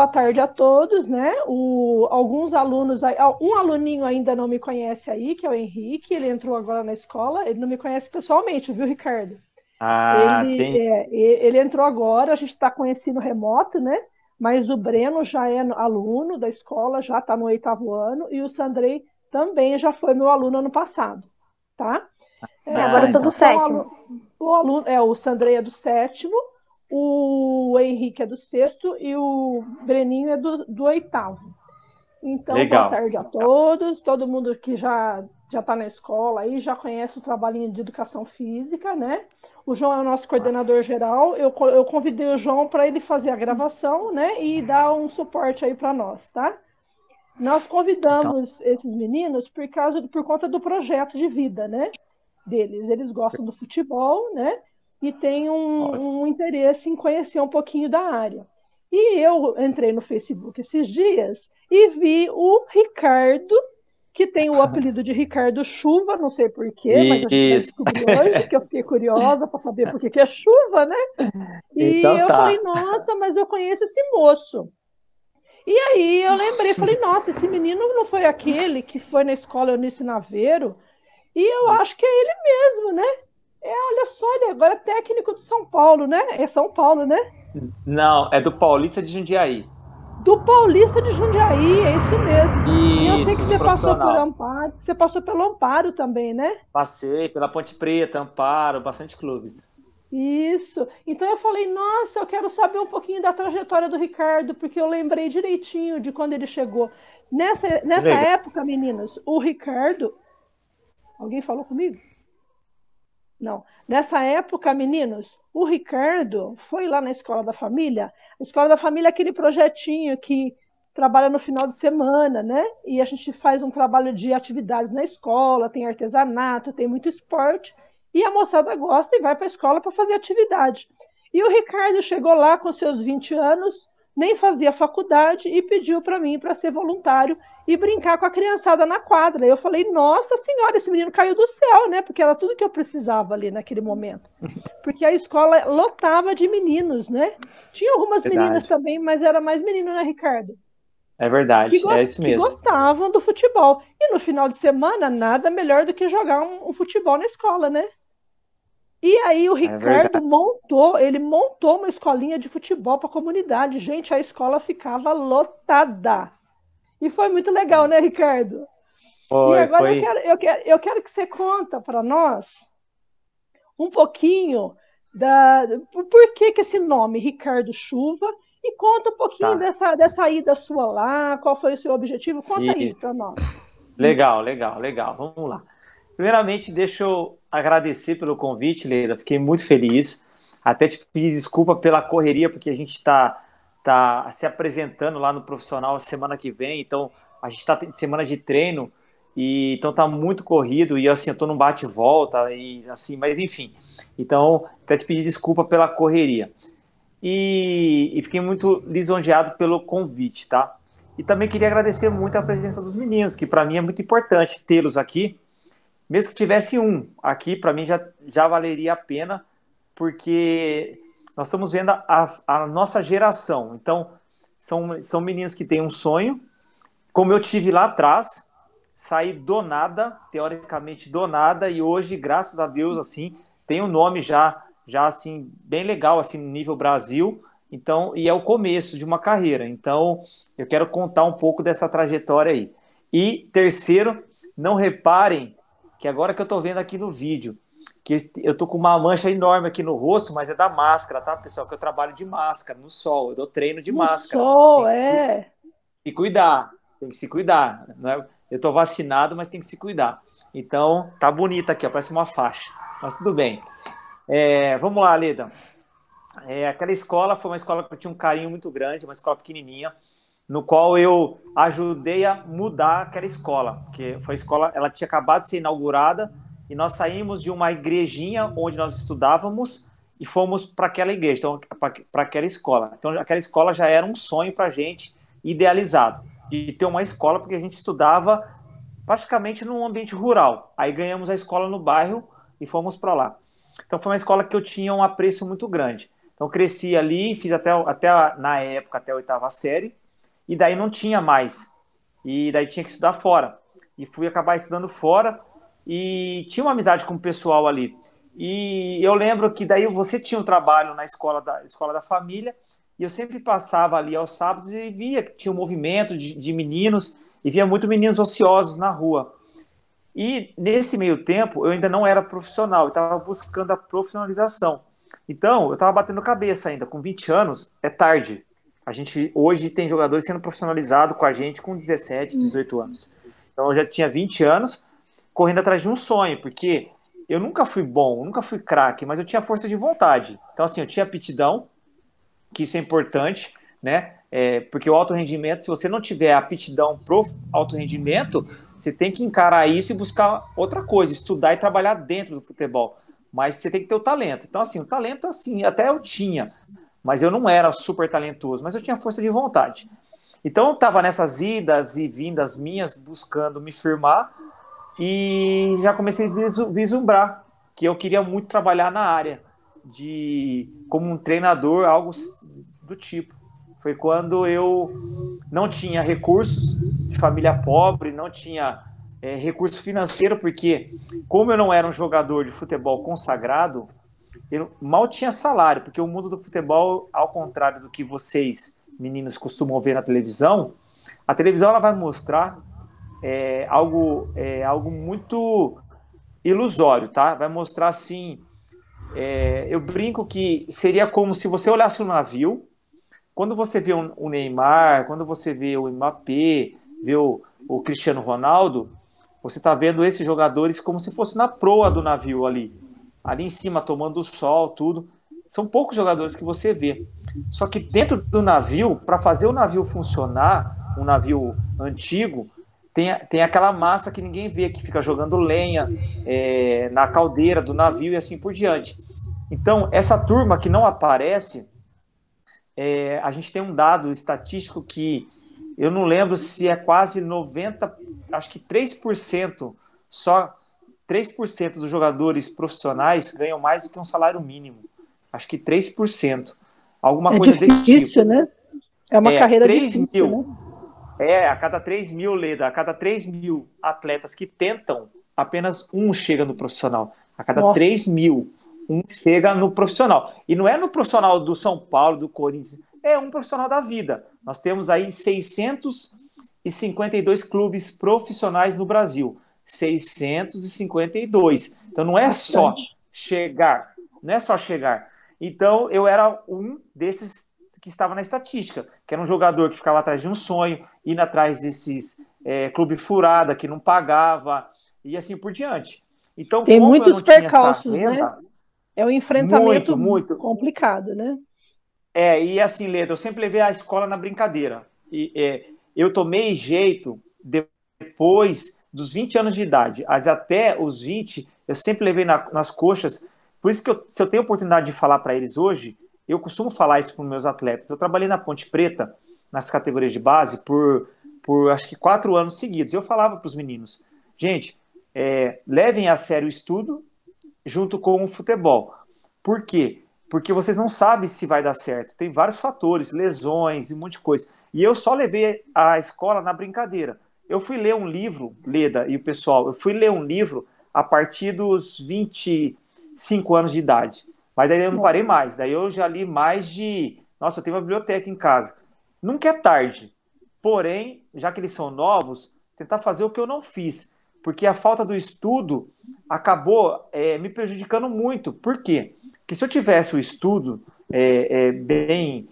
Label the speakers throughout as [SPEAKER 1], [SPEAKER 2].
[SPEAKER 1] Boa tarde a todos, né? Alguns alunos, um aluninho ainda não me conhece aí, que é o Henrique, ele entrou agora na escola, ele não me conhece pessoalmente, viu, Ricardo?
[SPEAKER 2] Ah,
[SPEAKER 1] Ele,
[SPEAKER 2] tem.
[SPEAKER 1] é, ele entrou agora, a gente está com ensino remoto, né? Mas o Breno já é aluno da escola, já está no 8º ano, e o Sandrei também já foi meu aluno ano passado, tá?
[SPEAKER 3] Agora
[SPEAKER 2] Ah,
[SPEAKER 3] eu sou do
[SPEAKER 2] então.
[SPEAKER 1] São
[SPEAKER 3] sétimo.
[SPEAKER 1] o Sandrei é do 7º, o Henrique é do 6º e o Breninho é do 8º. Então, boa
[SPEAKER 2] Legal.
[SPEAKER 1] tarde a todos, todo mundo que já está na escola aí, já conhece o trabalhinho de educação física, né? O João é o nosso coordenador geral, eu convidei o João para ele fazer a gravação, né? E dar um suporte aí para nós, tá? Nós
[SPEAKER 2] Então,
[SPEAKER 1] convidamos esses meninos por conta do projeto de vida, né? Deles. Eles gostam do futebol, né? E têm
[SPEAKER 2] ótimo.
[SPEAKER 1] um interesse em conhecer um pouquinho da área. E eu entrei no Facebook esses dias e vi o Ricardo, que tem o apelido de Ricardo Chuva, não sei por quê, mas a gente vai
[SPEAKER 2] Isso.
[SPEAKER 1] descobrir hoje, que eu fiquei curiosa para saber por que é chuva, né? E
[SPEAKER 2] Então
[SPEAKER 1] eu falei,
[SPEAKER 2] tá.
[SPEAKER 1] nossa, mas eu conheço esse moço. E aí eu lembrei, falei, nossa, esse menino não foi aquele que foi na escola Eunice Naveiro? E eu acho que é ele mesmo, né? Olha só, ele agora é técnico de São Paulo, né? É São Paulo, né?
[SPEAKER 2] Não, é do Paulista de Jundiaí.
[SPEAKER 1] Do Paulista de Jundiaí, é isso mesmo. E eu sei que
[SPEAKER 2] Isso, do
[SPEAKER 1] você passou por
[SPEAKER 2] profissional.
[SPEAKER 1] Amparo, você passou pelo Amparo também, né?
[SPEAKER 2] Passei pela Ponte Preta, Amparo, bastante clubes.
[SPEAKER 1] Isso. Então eu falei, nossa, eu quero saber um pouquinho da trajetória do Ricardo, porque eu lembrei direitinho de quando ele chegou.
[SPEAKER 2] Que
[SPEAKER 1] Nessa
[SPEAKER 2] legal.
[SPEAKER 1] época, meninas, o Ricardo. Alguém falou comigo? Não. Nessa época, meninos, o Ricardo foi lá na Escola da Família. A Escola da Família é aquele projetinho que trabalha no final de semana, né? E a gente faz um trabalho de atividades na escola, tem artesanato, tem muito esporte. E a moçada gosta e vai para a escola para fazer atividade. E o Ricardo chegou lá com seus 20 anos, nem fazia faculdade e pediu para mim para ser voluntário e brincar com a criançada na quadra. Eu falei, nossa senhora, esse menino caiu do céu, né? Porque era tudo que eu precisava ali naquele momento. Porque a escola lotava de meninos, né? Tinha algumas meninas
[SPEAKER 2] Verdade.
[SPEAKER 1] também, mas era mais menino, né, Ricardo?
[SPEAKER 2] É verdade. É isso
[SPEAKER 1] Que
[SPEAKER 2] mesmo.
[SPEAKER 1] gostavam do futebol. E no final de semana, nada melhor do que jogar um futebol na escola, né? E aí o
[SPEAKER 2] É
[SPEAKER 1] Ricardo
[SPEAKER 2] verdade.
[SPEAKER 1] montou uma escolinha de futebol para a comunidade. Gente, a escola ficava lotada. E foi muito legal, né, Ricardo? E
[SPEAKER 2] Foi,
[SPEAKER 1] agora
[SPEAKER 2] foi.
[SPEAKER 1] eu quero que você conta para nós um pouquinho por que esse nome, Ricardo Chuva, e conta um pouquinho
[SPEAKER 2] Tá.
[SPEAKER 1] dessa ida sua lá, qual foi o seu objetivo, conta aí
[SPEAKER 2] Isso.
[SPEAKER 1] para nós.
[SPEAKER 2] Legal, legal, legal. Vamos lá. Primeiramente, deixa eu agradecer pelo convite, Leila. Fiquei muito feliz. Até te pedir desculpa pela correria, porque a gente tá se apresentando lá no profissional semana que vem. Então, a gente está em semana de treino e então tá muito corrido e assim, eu tô num bate e volta e assim, mas enfim. Então, até te pedir desculpa pela correria. E fiquei muito lisonjeado pelo convite, tá? E também queria agradecer muito a presença dos meninos, que para mim é muito importante tê-los aqui. Mesmo que tivesse um aqui, para mim já valeria a pena, porque nós estamos vendo a nossa geração. Então, são meninos que têm um sonho, como eu tive lá atrás, saí do nada, teoricamente do nada, e hoje, graças a Deus, assim, tem um nome já assim, bem legal, assim, no nível Brasil, então, e é o começo de uma carreira. Então, eu quero contar um pouco dessa trajetória aí. E terceiro, não reparem que agora que eu tô vendo aqui no vídeo, que eu tô com uma mancha enorme aqui no rosto, mas é da máscara, tá, pessoal? Que eu trabalho de máscara, no sol, eu dou treino de
[SPEAKER 1] No
[SPEAKER 2] máscara.
[SPEAKER 1] sol,
[SPEAKER 2] Tem que
[SPEAKER 1] é.
[SPEAKER 2] se cuidar, tem que se cuidar. Não é? Eu tô vacinado, mas tem que se cuidar. Então, tá bonita aqui, ó, parece uma faixa. Mas tudo bem. Vamos lá, Leda. Aquela escola foi uma escola que eu tinha um carinho muito grande, uma escola pequenininha, no qual eu ajudei a mudar aquela escola, porque foi a escola, ela tinha acabado de ser inaugurada e nós saímos de uma igrejinha onde nós estudávamos e fomos para aquela igreja, então para aquela escola. Então aquela escola já era um sonho para a gente idealizado de ter uma escola, porque a gente estudava praticamente num ambiente rural. Aí ganhamos a escola no bairro e fomos para lá. Então foi uma escola que eu tinha um apreço muito grande. Então, cresci ali, fiz na época, até a oitava série, e daí não tinha mais. E daí tinha que estudar fora. E fui acabar estudando fora, e tinha uma amizade com o pessoal ali. E eu lembro que daí você tinha um trabalho na escola da família, e eu sempre passava ali aos sábados e via que tinha um movimento de meninos, e via muito meninos ociosos na rua. E nesse meio tempo, eu ainda não era profissional, eu estava buscando a profissionalização. Então, eu estava batendo cabeça ainda, com 20 anos, é tarde. A gente hoje tem jogadores sendo profissionalizados com a gente com 17, 18 anos. Então, eu já tinha 20 anos, correndo atrás de um sonho, porque eu nunca fui bom, nunca fui craque, mas eu tinha força de vontade. Então, assim, eu tinha aptidão, que isso é importante, né? Porque o alto rendimento, se você não tiver aptidão pro alto rendimento, você tem que encarar isso e buscar outra coisa, estudar e trabalhar dentro do futebol. Mas você tem que ter o talento. Então, assim, o talento, assim, até eu tinha, mas eu não era super talentoso, mas eu tinha força de vontade. Então, eu estava nessas idas e vindas minhas, buscando me firmar, e já comecei a vislumbrar que eu queria muito trabalhar na área como um treinador, algo do tipo. Foi quando eu não tinha recursos, de família pobre, não tinha recurso financeiro, porque como eu não era um jogador de futebol consagrado, eu mal tinha salário, porque o mundo do futebol, ao contrário do que vocês, meninos, costumam ver na televisão, a televisão ela vai mostrar algo muito ilusório, tá? Vai mostrar assim, eu brinco que seria como se você olhasse um navio, quando você vê o Neymar, quando você vê o Mbappé, vê o Cristiano Ronaldo, você está vendo esses jogadores como se fosse na proa do navio ali em cima, tomando o sol, tudo. São poucos jogadores que você vê. Só que dentro do navio, para fazer o navio funcionar, um navio antigo, tem aquela massa que ninguém vê, que fica jogando lenha na caldeira do navio e assim por diante. Então, essa turma que não aparece, a gente tem um dado estatístico que eu não lembro se é quase 90, acho que 3%, só 3% dos jogadores profissionais ganham mais do que um salário mínimo. Acho que 3%. Alguma coisa desse tipo.
[SPEAKER 1] É difícil, né? É uma carreira
[SPEAKER 2] 3
[SPEAKER 1] difícil,
[SPEAKER 2] mil,
[SPEAKER 1] né?
[SPEAKER 2] a cada 3 mil, Leda, a cada 3 mil atletas que tentam, apenas um chega no profissional. A cada
[SPEAKER 1] Nossa.
[SPEAKER 2] 3 mil, um chega no profissional. E não é no profissional do São Paulo, do Corinthians, é um profissional da vida. Nós temos aí 652 clubes profissionais no Brasil. 652. Então não é só chegar, não é só chegar. Então eu era um desses que estava na estatística, que era um jogador que ficava atrás de um sonho, indo atrás desses clube furada que não pagava e assim por diante. Então,
[SPEAKER 1] tem
[SPEAKER 2] como eu
[SPEAKER 1] muitos
[SPEAKER 2] não tinha essa
[SPEAKER 1] percalços,
[SPEAKER 2] renda,
[SPEAKER 1] né? É um enfrentamento
[SPEAKER 2] muito
[SPEAKER 1] complicado, né?
[SPEAKER 2] e assim, Leda, eu sempre levei a escola na brincadeira. Eu tomei jeito depois dos 20 anos de idade, mas até os 20, eu sempre levei nas coxas. Por isso que se eu tenho oportunidade de falar para eles hoje, eu costumo falar isso para os meus atletas. Eu trabalhei na Ponte Preta, nas categorias de base, por acho que 4 anos seguidos. Eu falava para os meninos, gente, levem a sério o estudo junto com o futebol. Por quê? Porque vocês não sabem se vai dar certo. Tem vários fatores, lesões e um monte de coisa. E eu só levei a escola na brincadeira. Eu fui ler um livro, Leda e o pessoal, eu fui ler um livro a partir dos 25 anos de idade. Mas daí eu não parei mais. Daí eu já li mais de... Nossa, eu tenho uma biblioteca em casa. Nunca é tarde. Porém, já que eles são novos, tentar fazer o que eu não fiz. Porque a falta do estudo acabou me prejudicando muito. Por quê? Porque se eu tivesse o estudo bem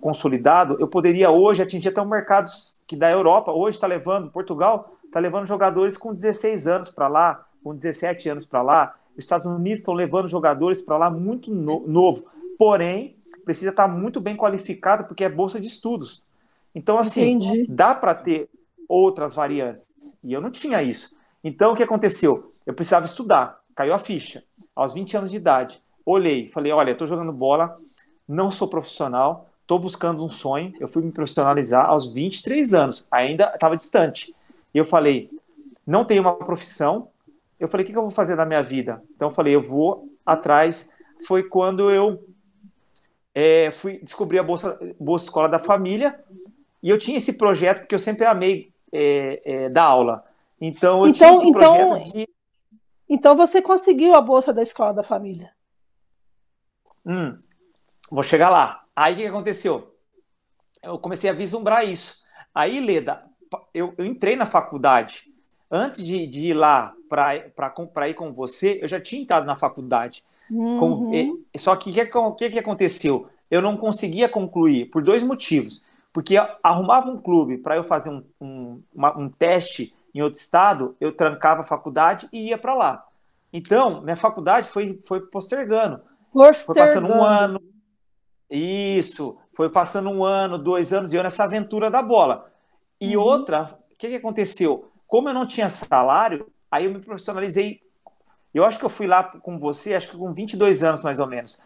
[SPEAKER 2] consolidado, eu poderia hoje atingir até um mercado que da Europa, hoje está levando, Portugal está levando jogadores com 16 anos para lá, com 17 anos para lá, os Estados Unidos estão levando jogadores para lá muito novo, porém, precisa estar muito bem qualificado, porque é bolsa de estudos. Então, assim, dá para ter outras variantes, e eu não tinha isso. Então, o que aconteceu? Eu precisava estudar, caiu a ficha, aos 20 anos de idade. Olhei, falei, olha, estou jogando bola, não sou profissional, estou buscando um sonho, eu fui me profissionalizar aos 23 anos, ainda estava distante. E eu falei, não tenho uma profissão, eu falei, o que eu vou fazer na minha vida? Então eu falei, eu vou atrás, foi quando eu fui descobrir a Bolsa Escola da Família, e eu tinha esse projeto, porque eu sempre amei dar aula. Então, eu tinha esse projeto de...
[SPEAKER 1] Então, você conseguiu a bolsa da Escola da Família?
[SPEAKER 2] Vou chegar lá. Aí, o que aconteceu? Eu comecei a vislumbrar isso. Aí, Leda, eu entrei na faculdade. Antes de ir lá para ir com você, eu já tinha entrado na faculdade. Só que o que aconteceu? Eu não conseguia concluir por 2 motivos. Porque arrumava um clube para eu fazer um teste em outro estado, eu trancava a faculdade e ia para lá. Então, minha faculdade foi postergando. Foi passando um ano. Isso. Foi passando 1 ano, 2 anos, e eu nessa aventura da bola. E outra, o que aconteceu? Como eu não tinha salário, aí eu me profissionalizei. Eu acho que eu fui lá com você, acho que com 22 anos mais ou menos.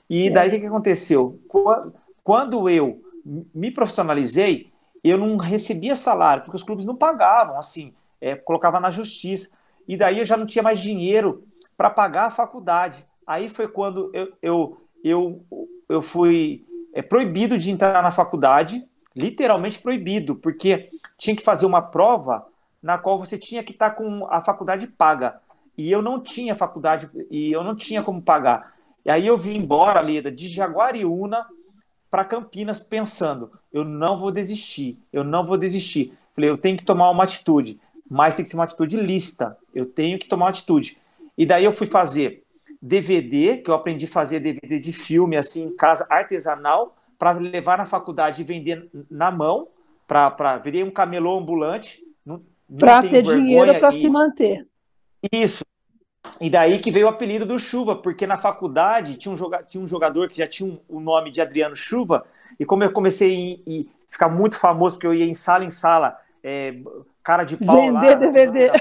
[SPEAKER 2] E daí o que aconteceu? Quando eu me profissionalizei, eu não recebia salário, porque os clubes não pagavam, assim, colocava na justiça. E daí eu já não tinha mais dinheiro para pagar a faculdade. Aí foi quando eu fui proibido de entrar na faculdade, literalmente proibido, porque tinha que fazer uma prova na qual você tinha que estar com a faculdade paga. E eu não tinha faculdade, e eu não tinha como pagar. E aí eu vim embora, Leda, de Jaguariúna para Campinas, pensando, eu não vou desistir, eu não vou desistir. Falei, eu tenho que tomar uma atitude, mas tem que ser uma atitude lícita, eu tenho que tomar uma atitude. E daí eu fui fazer DVD, que eu aprendi a fazer DVD de filme, assim, em casa, artesanal, para levar na faculdade e vender na mão, virei um camelô ambulante,
[SPEAKER 1] para ter dinheiro para se manter.
[SPEAKER 2] Isso. E daí que veio o apelido do Chuva, porque na faculdade tinha um jogador que já tinha o nome de Adriano Chuva, e como eu comecei a ficar muito famoso, porque eu ia em sala, cara de pau
[SPEAKER 1] vender
[SPEAKER 2] lá,
[SPEAKER 1] DVD.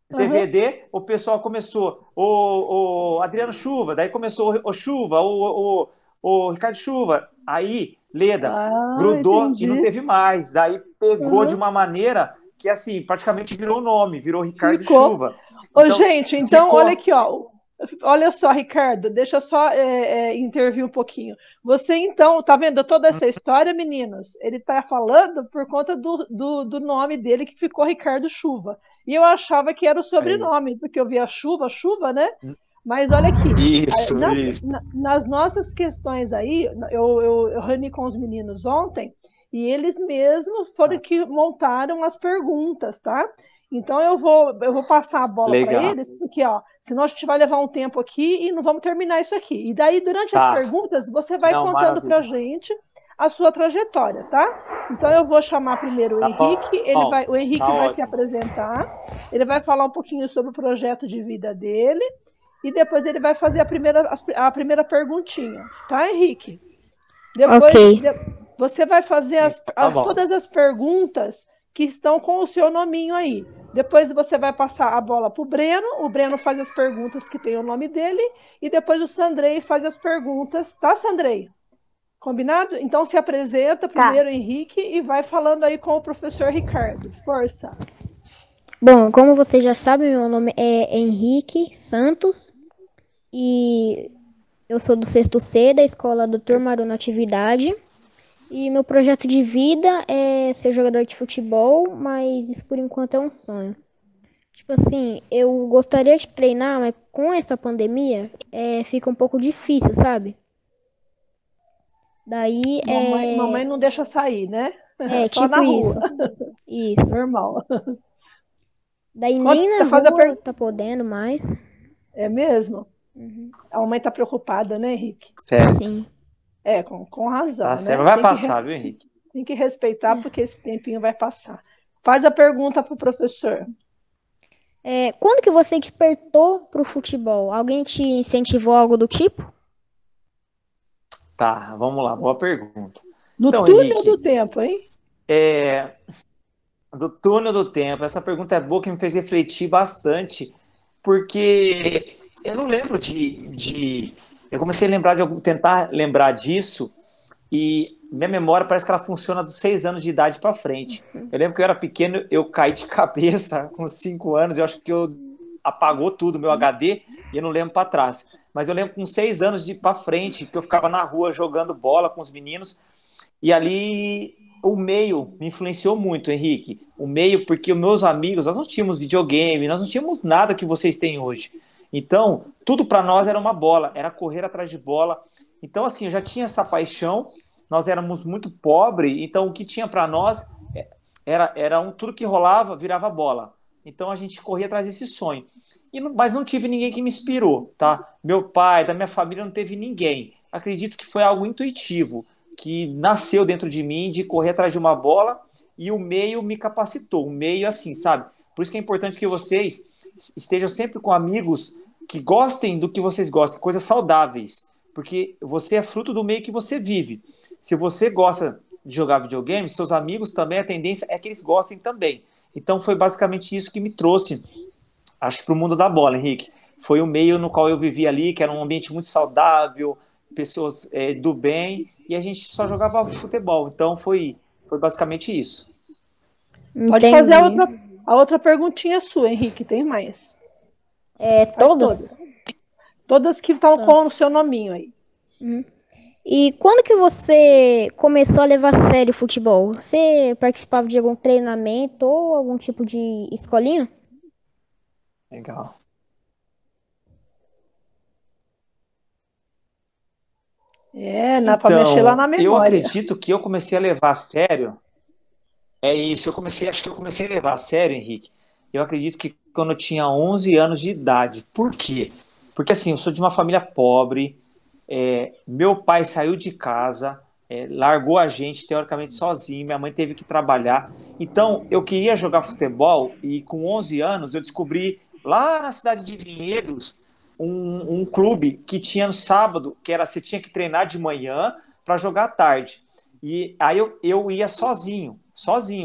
[SPEAKER 2] DVD, o pessoal começou, o Adriano Chuva, daí começou o Chuva, o Ricardo Chuva, aí, Leda, grudou
[SPEAKER 1] entendi.
[SPEAKER 2] e não teve mais, daí pegou de uma maneira que, assim, praticamente virou o nome, virou Ricardo Chuva.
[SPEAKER 1] Então, gente, então, olha aqui, ó. Olha só, Ricardo, deixa eu só intervir um pouquinho. Você, então, tá vendo toda essa história, meninos? Ele tá falando por conta do nome dele, que ficou Ricardo Chuva. E eu achava que era o sobrenome, porque eu via chuva, né? Mas olha aqui, nas nossas questões aí, eu reuni com os meninos ontem, e eles mesmos foram que montaram as perguntas, tá? Então eu vou passar a bola para eles, porque senão a gente vai levar um tempo aqui e não vamos terminar isso aqui. E daí, durante as perguntas, você vai contando para a gente a sua trajetória, tá? Então eu vou chamar primeiro o Henrique, o Henrique vai se apresentar, ele vai falar um pouquinho sobre o projeto de vida dele, e depois ele vai fazer a primeira perguntinha, tá, Henrique? Depois você vai fazer todas as perguntas que estão com o seu nominho aí. Depois você vai passar a bola para o Breno faz as perguntas que tem o nome dele, e depois o Sandrei faz as perguntas, tá, Sandrei? Combinado? Então se apresenta primeiro, Henrique, e vai falando aí com o professor Ricardo. Força!
[SPEAKER 3] Bom, como vocês já sabem, meu nome é Henrique Santos, e eu sou do 6º C da Escola Dr. Maru Natividade. E meu projeto de vida é ser jogador de futebol, mas isso por enquanto é um sonho. Tipo assim, eu gostaria de treinar, mas com essa pandemia fica um pouco difícil, sabe? Daí
[SPEAKER 1] Mamãe não deixa sair, né? Só
[SPEAKER 3] tipo
[SPEAKER 1] na rua.
[SPEAKER 3] Isso.
[SPEAKER 1] Normal.
[SPEAKER 3] Daí nem na rua tá podendo mais.
[SPEAKER 1] É mesmo? Uhum. A mamãe tá preocupada, né, Henrique?
[SPEAKER 2] Certo.
[SPEAKER 3] Sim.
[SPEAKER 1] Com razão,
[SPEAKER 2] tá,
[SPEAKER 1] né?
[SPEAKER 2] Certo. Vai passar, viu, Henrique?
[SPEAKER 1] Tem que respeitar, porque esse tempinho vai passar. Faz a pergunta pro professor.
[SPEAKER 3] Quando que você despertou pro futebol? Alguém te incentivou algo do tipo?
[SPEAKER 2] Tá, vamos lá, boa pergunta.
[SPEAKER 1] No túnel Henrique, do tempo, hein?
[SPEAKER 2] Do túnel do tempo. Essa pergunta é boa, que me fez refletir bastante, porque eu não lembro eu comecei a tentar lembrar disso, e minha memória parece que ela funciona dos 6 anos de idade para frente. Eu lembro que eu era pequeno, eu caí de cabeça com 5 anos, eu acho que apagou tudo, meu HD, e eu não lembro para trás. mas eu lembro com 6 anos de ir para frente, que eu ficava na rua jogando bola com os meninos, e ali o meio me influenciou muito, Henrique. O meio, porque os meus amigos, nós não tínhamos videogame, nós não tínhamos nada que vocês têm hoje. Então, tudo para nós era uma bola, era correr atrás de bola. Então, assim, eu já tinha essa paixão, nós éramos muito pobres, então o que tinha para nós tudo que rolava virava bola. Então a gente corria atrás desse sonho. Mas não tive ninguém que me inspirou, tá? Meu pai, da minha família, não teve ninguém. Acredito que foi algo intuitivo, que nasceu dentro de mim de correr atrás de uma bola e o meio me capacitou. O meio, assim, sabe? Por isso que é importante que vocês estejam sempre com amigos que gostem do que vocês gostam, coisas saudáveis, porque você é fruto do meio que você vive. Se você gosta de jogar videogame, seus amigos também, a tendência é que eles gostem também. Então foi basicamente isso que me trouxe, acho que para o mundo da bola, Henrique. Foi o meio no qual eu vivi ali, que era um ambiente muito saudável, pessoas do bem, e a gente só jogava futebol. Então foi basicamente isso.
[SPEAKER 1] Pode fazer
[SPEAKER 3] Entendi.
[SPEAKER 1] a outra perguntinha sua, Henrique, tem mais. Faz
[SPEAKER 3] Todas?
[SPEAKER 1] Todas que estão com o seu nominho aí.
[SPEAKER 3] E quando que você começou a levar a sério o futebol? Você participava de algum treinamento ou algum tipo de escolinha?
[SPEAKER 2] Legal.
[SPEAKER 1] Para mexer lá na
[SPEAKER 2] Então, eu
[SPEAKER 1] memória.
[SPEAKER 2] acredito que eu comecei a levar a sério. É isso, acho que eu comecei a levar a sério, Henrique. Eu acredito que quando eu tinha 11 anos de idade. Por quê? Porque assim, eu sou de uma família pobre, meu pai saiu de casa, largou a gente teoricamente sozinho, minha mãe teve que trabalhar. Então, eu queria jogar futebol e com 11 anos eu descobri lá na cidade de Vinhedos um clube que tinha no sábado, que era você tinha que treinar de manhã para jogar à tarde. E aí eu ia sozinho,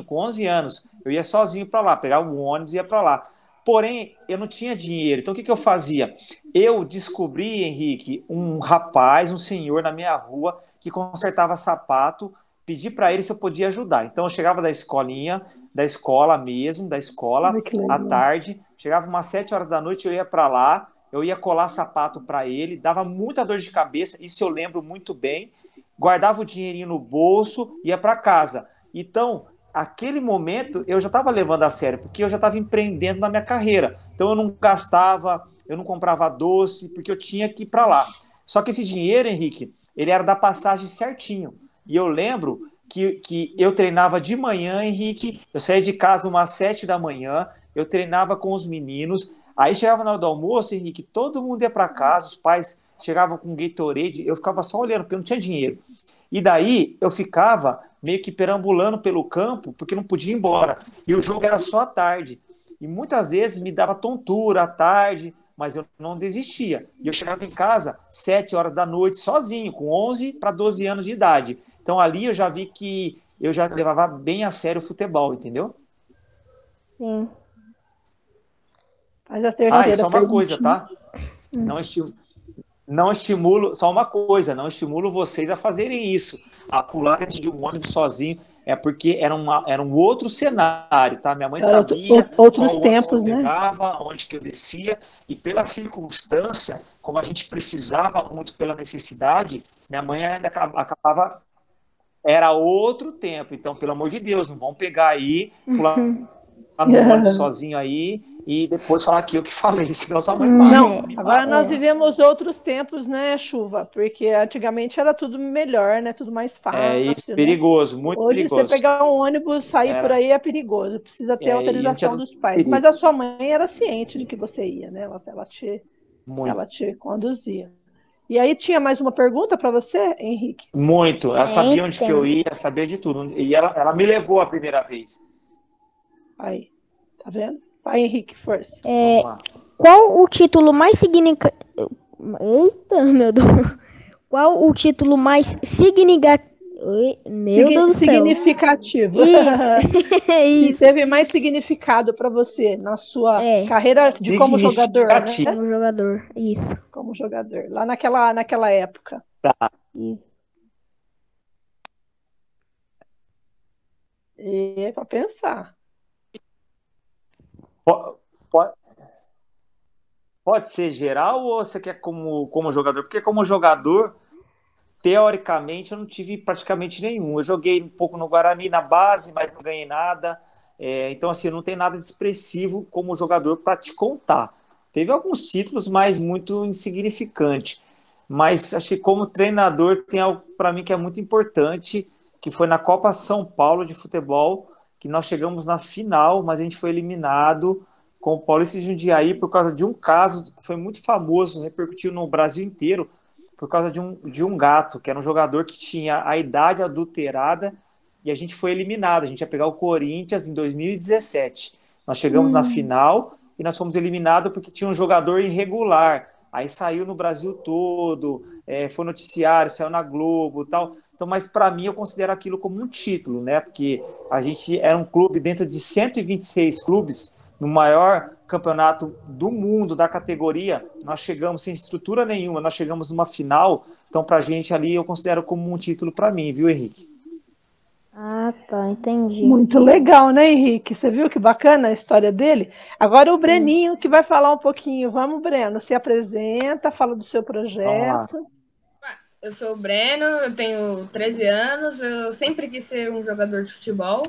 [SPEAKER 2] com 11 anos. Eu ia sozinho para lá, pegava um ônibus e ia para lá. Porém, eu não tinha dinheiro. Então, o que eu fazia? Eu descobri, Henrique, um rapaz, um senhor na minha rua que consertava sapato, pedi para ele se eu podia ajudar. Então, eu chegava da escolinha, da escola mesmo, da escola,
[SPEAKER 1] Ai, que
[SPEAKER 2] à
[SPEAKER 1] legal.
[SPEAKER 2] tarde, chegava umas 7 horas da noite, eu ia para lá, eu ia colar sapato para ele, dava muita dor de cabeça, isso eu lembro muito bem, guardava o dinheirinho no bolso, ia para casa. Então, aquele momento eu já estava levando a sério, porque eu já estava empreendendo na minha carreira. Então eu não gastava, eu não comprava doce, porque eu tinha que ir para lá. Só que esse dinheiro, Henrique, ele era da passagem certinho. E eu lembro que eu treinava de manhã, Henrique, eu saía de casa umas 7 da manhã, eu treinava com os meninos, aí chegava na hora do almoço, Henrique, todo mundo ia para casa, os pais chegavam com Gatorade, eu ficava só olhando, porque eu não tinha dinheiro. E daí eu ficava meio que perambulando pelo campo, porque não podia ir embora. E o jogo era só à tarde. E muitas vezes me dava tontura à tarde, mas eu não desistia. E eu chegava em casa 7 horas da noite, sozinho, com 11 para 12 anos de idade. Então ali eu já vi que eu já levava bem a sério o futebol, entendeu?
[SPEAKER 3] Sim.
[SPEAKER 1] Faz a
[SPEAKER 2] E
[SPEAKER 1] terceira
[SPEAKER 2] só uma coisa,
[SPEAKER 1] perguntinha.
[SPEAKER 2] tá? Não, não estimulo, só uma coisa, não estimulo vocês a fazerem isso, a pular dentro de um ônibus sozinho, é porque era um outro cenário, tá? Minha mãe
[SPEAKER 1] Era
[SPEAKER 2] sabia
[SPEAKER 1] outros
[SPEAKER 2] qual ônibus que eu
[SPEAKER 1] tempos, né?
[SPEAKER 2] pegava, onde que eu descia, e pela circunstância, como a gente precisava muito pela necessidade, minha mãe ainda acabava, era outro tempo, então, pelo amor de Deus, não vão pegar aí, pular no ônibus sozinho aí, e depois falar que eu que falei, senão sua mãe mata,
[SPEAKER 1] Não,
[SPEAKER 2] me
[SPEAKER 1] agora
[SPEAKER 2] mata.
[SPEAKER 1] nós vivemos outros tempos, né, Chuva? Porque antigamente era tudo melhor, né? Tudo mais
[SPEAKER 2] É isso,
[SPEAKER 1] fácil, né?
[SPEAKER 2] perigoso, muito
[SPEAKER 1] Hoje você
[SPEAKER 2] perigoso.
[SPEAKER 1] pegar um ônibus, sair por
[SPEAKER 2] Era,
[SPEAKER 1] aí é perigoso, precisa ter
[SPEAKER 2] e não tinha
[SPEAKER 1] autorização
[SPEAKER 2] dúvida
[SPEAKER 1] dos pais. Mas
[SPEAKER 2] perigo.
[SPEAKER 1] a sua mãe era ciente de que você ia, né?
[SPEAKER 2] Muito,
[SPEAKER 1] Ela te conduzia. E aí tinha mais uma pergunta para você, Henrique?
[SPEAKER 2] muito. Ela sabia onde que eu
[SPEAKER 3] Então,
[SPEAKER 2] ia, sabia de tudo. E ela me levou a primeira vez.
[SPEAKER 1] Aí, tá vendo? Vai, Henrique, força.
[SPEAKER 2] Vamos lá.
[SPEAKER 3] qual o título mais significativo... Eita, meu Deus. Qual o título mais significativo... Meu Deus do céu.
[SPEAKER 1] Significativo.
[SPEAKER 3] Isso.
[SPEAKER 1] Que
[SPEAKER 3] Isso.
[SPEAKER 1] teve mais significado para você na sua carreira de como jogador, né?
[SPEAKER 2] Significativo.
[SPEAKER 3] Como jogador. Isso.
[SPEAKER 1] Como jogador, lá naquela época.
[SPEAKER 2] Tá.
[SPEAKER 3] Isso.
[SPEAKER 1] E para pensar.
[SPEAKER 2] Po- po- Pode ser geral ou você quer como jogador? Porque como jogador, teoricamente, eu não tive praticamente nenhum. Eu joguei um pouco no Guarani na base, mas não ganhei nada. Então, assim, não tem nada de expressivo como jogador para te contar. Teve alguns títulos, mas muito insignificante. Mas acho que como treinador tem algo para mim que é muito importante, que foi na Copa São Paulo de futebol, que nós chegamos na final, mas a gente foi eliminado com o Paulista de Jundiaí por causa de um caso que foi muito famoso, repercutiu no Brasil inteiro, por causa de um gato, que era um jogador que tinha a idade adulterada e a gente foi eliminado. A gente ia pegar o Corinthians em 2017. Nós chegamos na
[SPEAKER 1] Hum,
[SPEAKER 2] final e nós fomos eliminados porque tinha um jogador irregular. Aí saiu no Brasil todo, foi noticiário, saiu na Globo e tal. Então, mas para mim eu considero aquilo como um título, né? Porque a gente era um clube dentro de 126 clubes, no maior campeonato do mundo da categoria, nós chegamos sem estrutura nenhuma, nós chegamos numa final, então pra gente ali eu considero como um título para mim, viu, Henrique?
[SPEAKER 3] Ah, tá, entendi.
[SPEAKER 1] muito legal, né, Henrique? Você viu que bacana a história dele? Agora o
[SPEAKER 3] Sim.
[SPEAKER 1] Breninho que vai falar um pouquinho. Vamos, Breno, se apresenta, fala do seu
[SPEAKER 2] Vamos lá.
[SPEAKER 1] projeto.
[SPEAKER 4] Eu sou o Breno, eu tenho 13 anos, eu sempre quis ser um jogador de futebol.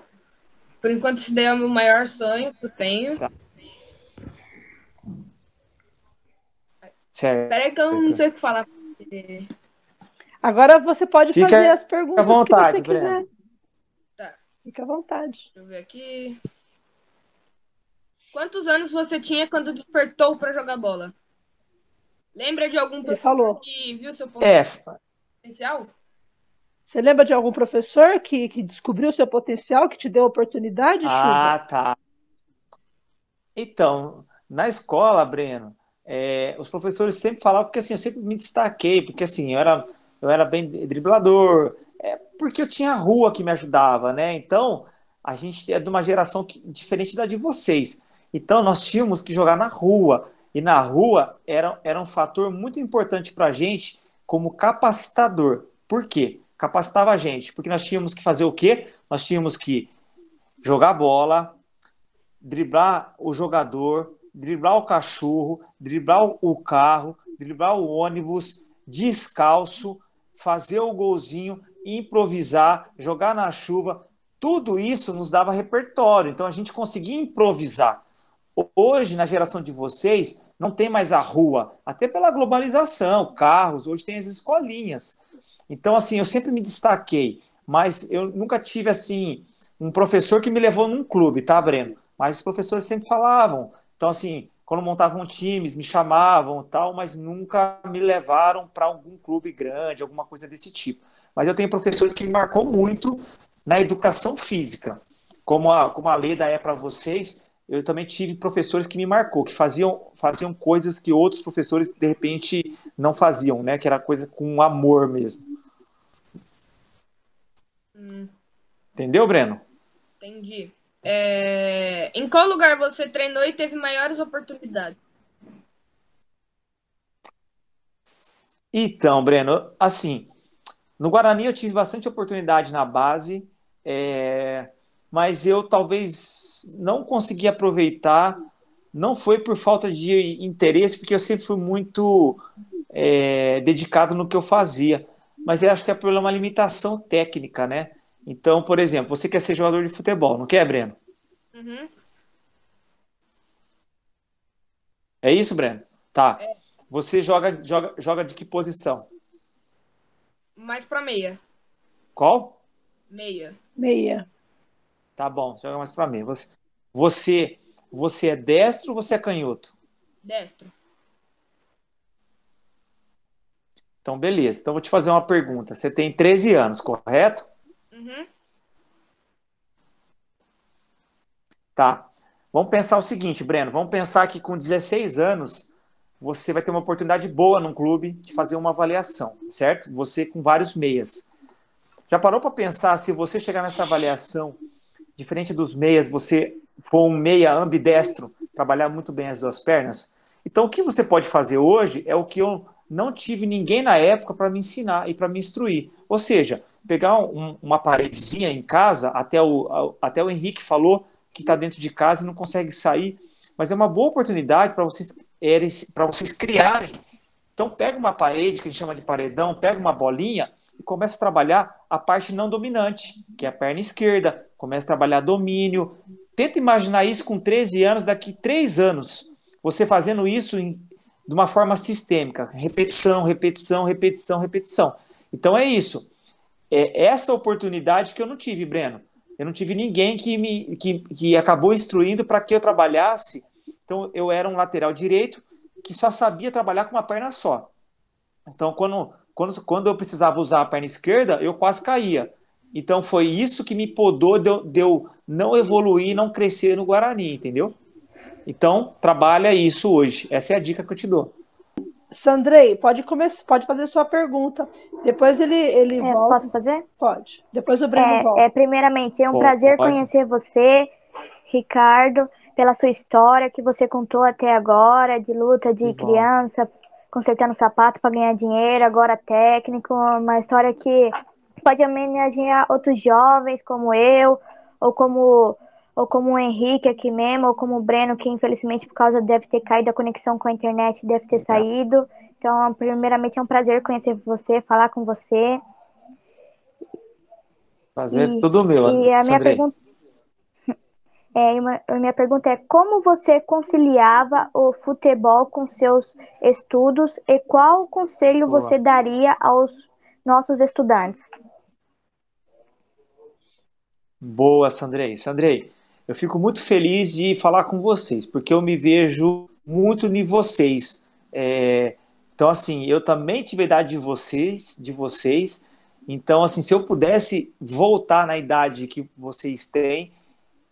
[SPEAKER 4] Por enquanto, esse daí é o meu maior sonho que eu tenho.
[SPEAKER 2] Tá. Certo.
[SPEAKER 4] Peraí que eu não sei o que falar.
[SPEAKER 1] Agora você pode
[SPEAKER 2] Fica
[SPEAKER 1] fazer as
[SPEAKER 2] à
[SPEAKER 1] perguntas que
[SPEAKER 2] vontade,
[SPEAKER 1] você quiser.
[SPEAKER 2] Breno.
[SPEAKER 4] Tá,
[SPEAKER 1] Fica à vontade.
[SPEAKER 4] deixa eu ver aqui. Quantos anos você tinha quando despertou para jogar bola? Lembra de algum
[SPEAKER 1] Ele
[SPEAKER 4] professor
[SPEAKER 1] falou.
[SPEAKER 4] que viu seu
[SPEAKER 2] É,
[SPEAKER 4] potencial?
[SPEAKER 1] Você lembra de algum professor que descobriu o seu potencial, que te deu a oportunidade, Chuva?
[SPEAKER 2] tá. Então, na escola, Breno, os professores sempre falavam, porque assim, eu sempre me destaquei, porque assim, eu era bem driblador, porque eu tinha a rua que me ajudava, né? Então, a gente é de uma geração diferente da de vocês. Então, nós tínhamos que jogar na rua, e na rua era um fator muito importante para a gente como capacitador. Por quê? Capacitava a gente, porque nós tínhamos que fazer o quê? Nós tínhamos que jogar bola, driblar o jogador, driblar o cachorro, driblar o carro, driblar o ônibus, descalço, fazer o golzinho, improvisar, jogar na chuva. Tudo isso nos dava repertório, então a gente conseguia improvisar. Hoje, na geração de vocês, não tem mais a rua, até pela globalização, carros, hoje tem as escolinhas. Então, assim, eu sempre me destaquei, mas eu nunca tive, assim, um professor que me levou num clube, tá, Breno? Mas os professores sempre falavam. Então, assim, quando montavam times, me chamavam tal, mas nunca me levaram para algum clube grande, alguma coisa desse tipo. Mas eu tenho professores que me marcou muito na educação física. Como a Leda é para vocês, eu também tive professores que me marcou, que faziam coisas que outros professores, de repente, não faziam, né? Que era coisa com amor mesmo. Entendeu, Breno?
[SPEAKER 4] Entendi. Em qual lugar você treinou e teve maiores oportunidades?
[SPEAKER 2] Então, Breno, assim, no Guarani eu tive bastante oportunidade na base, mas eu talvez não consegui aproveitar. Não foi por falta de interesse, porque eu sempre fui muito dedicado no que eu fazia. Mas eu acho que é por uma limitação técnica, né? Então, por exemplo, você quer ser jogador de futebol, não quer, Breno?
[SPEAKER 4] Uhum.
[SPEAKER 2] É isso, Breno? Tá. Você joga de que posição?
[SPEAKER 4] Mais pra meia.
[SPEAKER 2] Qual?
[SPEAKER 4] Meia.
[SPEAKER 1] Meia.
[SPEAKER 2] Tá bom, joga mais pra mim. Você é destro ou você é canhoto?
[SPEAKER 4] Destro.
[SPEAKER 2] Então, beleza. Então, vou te fazer uma pergunta. Você tem 13 anos, correto?
[SPEAKER 4] Uhum.
[SPEAKER 2] Tá. Vamos pensar o seguinte, Breno. Vamos pensar que com 16 anos você vai ter uma oportunidade boa num clube de fazer uma avaliação, certo? Você com vários meias. Já parou para pensar se você chegar nessa avaliação, diferente dos meias, você for um meia ambidestro, trabalhar muito bem as duas pernas? Então, o que você pode fazer hoje é o que eu não tive ninguém na época para me ensinar e para me instruir. Ou seja, pegar uma paredezinha em casa, até o Henrique falou que está dentro de casa e não consegue sair, mas é uma boa oportunidade para você era para vocês criarem. Então, pega uma parede, que a gente chama de paredão, pega uma bolinha e começa a trabalhar a parte não dominante, que é a perna esquerda. Começa a trabalhar domínio. Tenta imaginar isso com 13 anos, daqui 3 anos, você fazendo isso de uma forma sistêmica. Repetição, repetição, repetição, repetição. Então, é isso. É essa oportunidade que eu não tive, Breno. Eu não tive ninguém que acabou instruindo para que eu trabalhasse. Então, eu era um lateral direito que só sabia trabalhar com uma perna só. Então, quando eu precisava usar a perna esquerda, eu quase caía. Então, foi isso que me podou de eu não evoluir, não crescer no Guarani, entendeu? Então, trabalha isso hoje. Essa é a dica que eu te dou.
[SPEAKER 1] Sandrei, pode fazer sua pergunta. Depois ele volta.
[SPEAKER 3] Posso fazer?
[SPEAKER 1] Pode. Depois o Breno volta.
[SPEAKER 3] Primeiramente, é um prazer conhecer você, Ricardo, pela sua história que você contou até agora, de luta de criança, consertando sapato para ganhar dinheiro, agora técnico, uma história que pode homenagear outros jovens como eu, ou como o Henrique aqui mesmo, ou como o Breno, que infelizmente por causa deve ter caído a conexão com a internet, deve ter saído. Então, primeiramente é um prazer conhecer você, falar com você.
[SPEAKER 2] Prazer tudo meu.
[SPEAKER 3] E a minha pergunta é como você conciliava o futebol com seus estudos e qual conselho você daria aos nossos estudantes?
[SPEAKER 2] Boa, Sandrei. Sandrei, eu fico muito feliz de falar com vocês, porque eu me vejo muito em vocês. Então, assim, eu também tive a idade de vocês. Então, assim, se eu pudesse voltar na idade que vocês têm,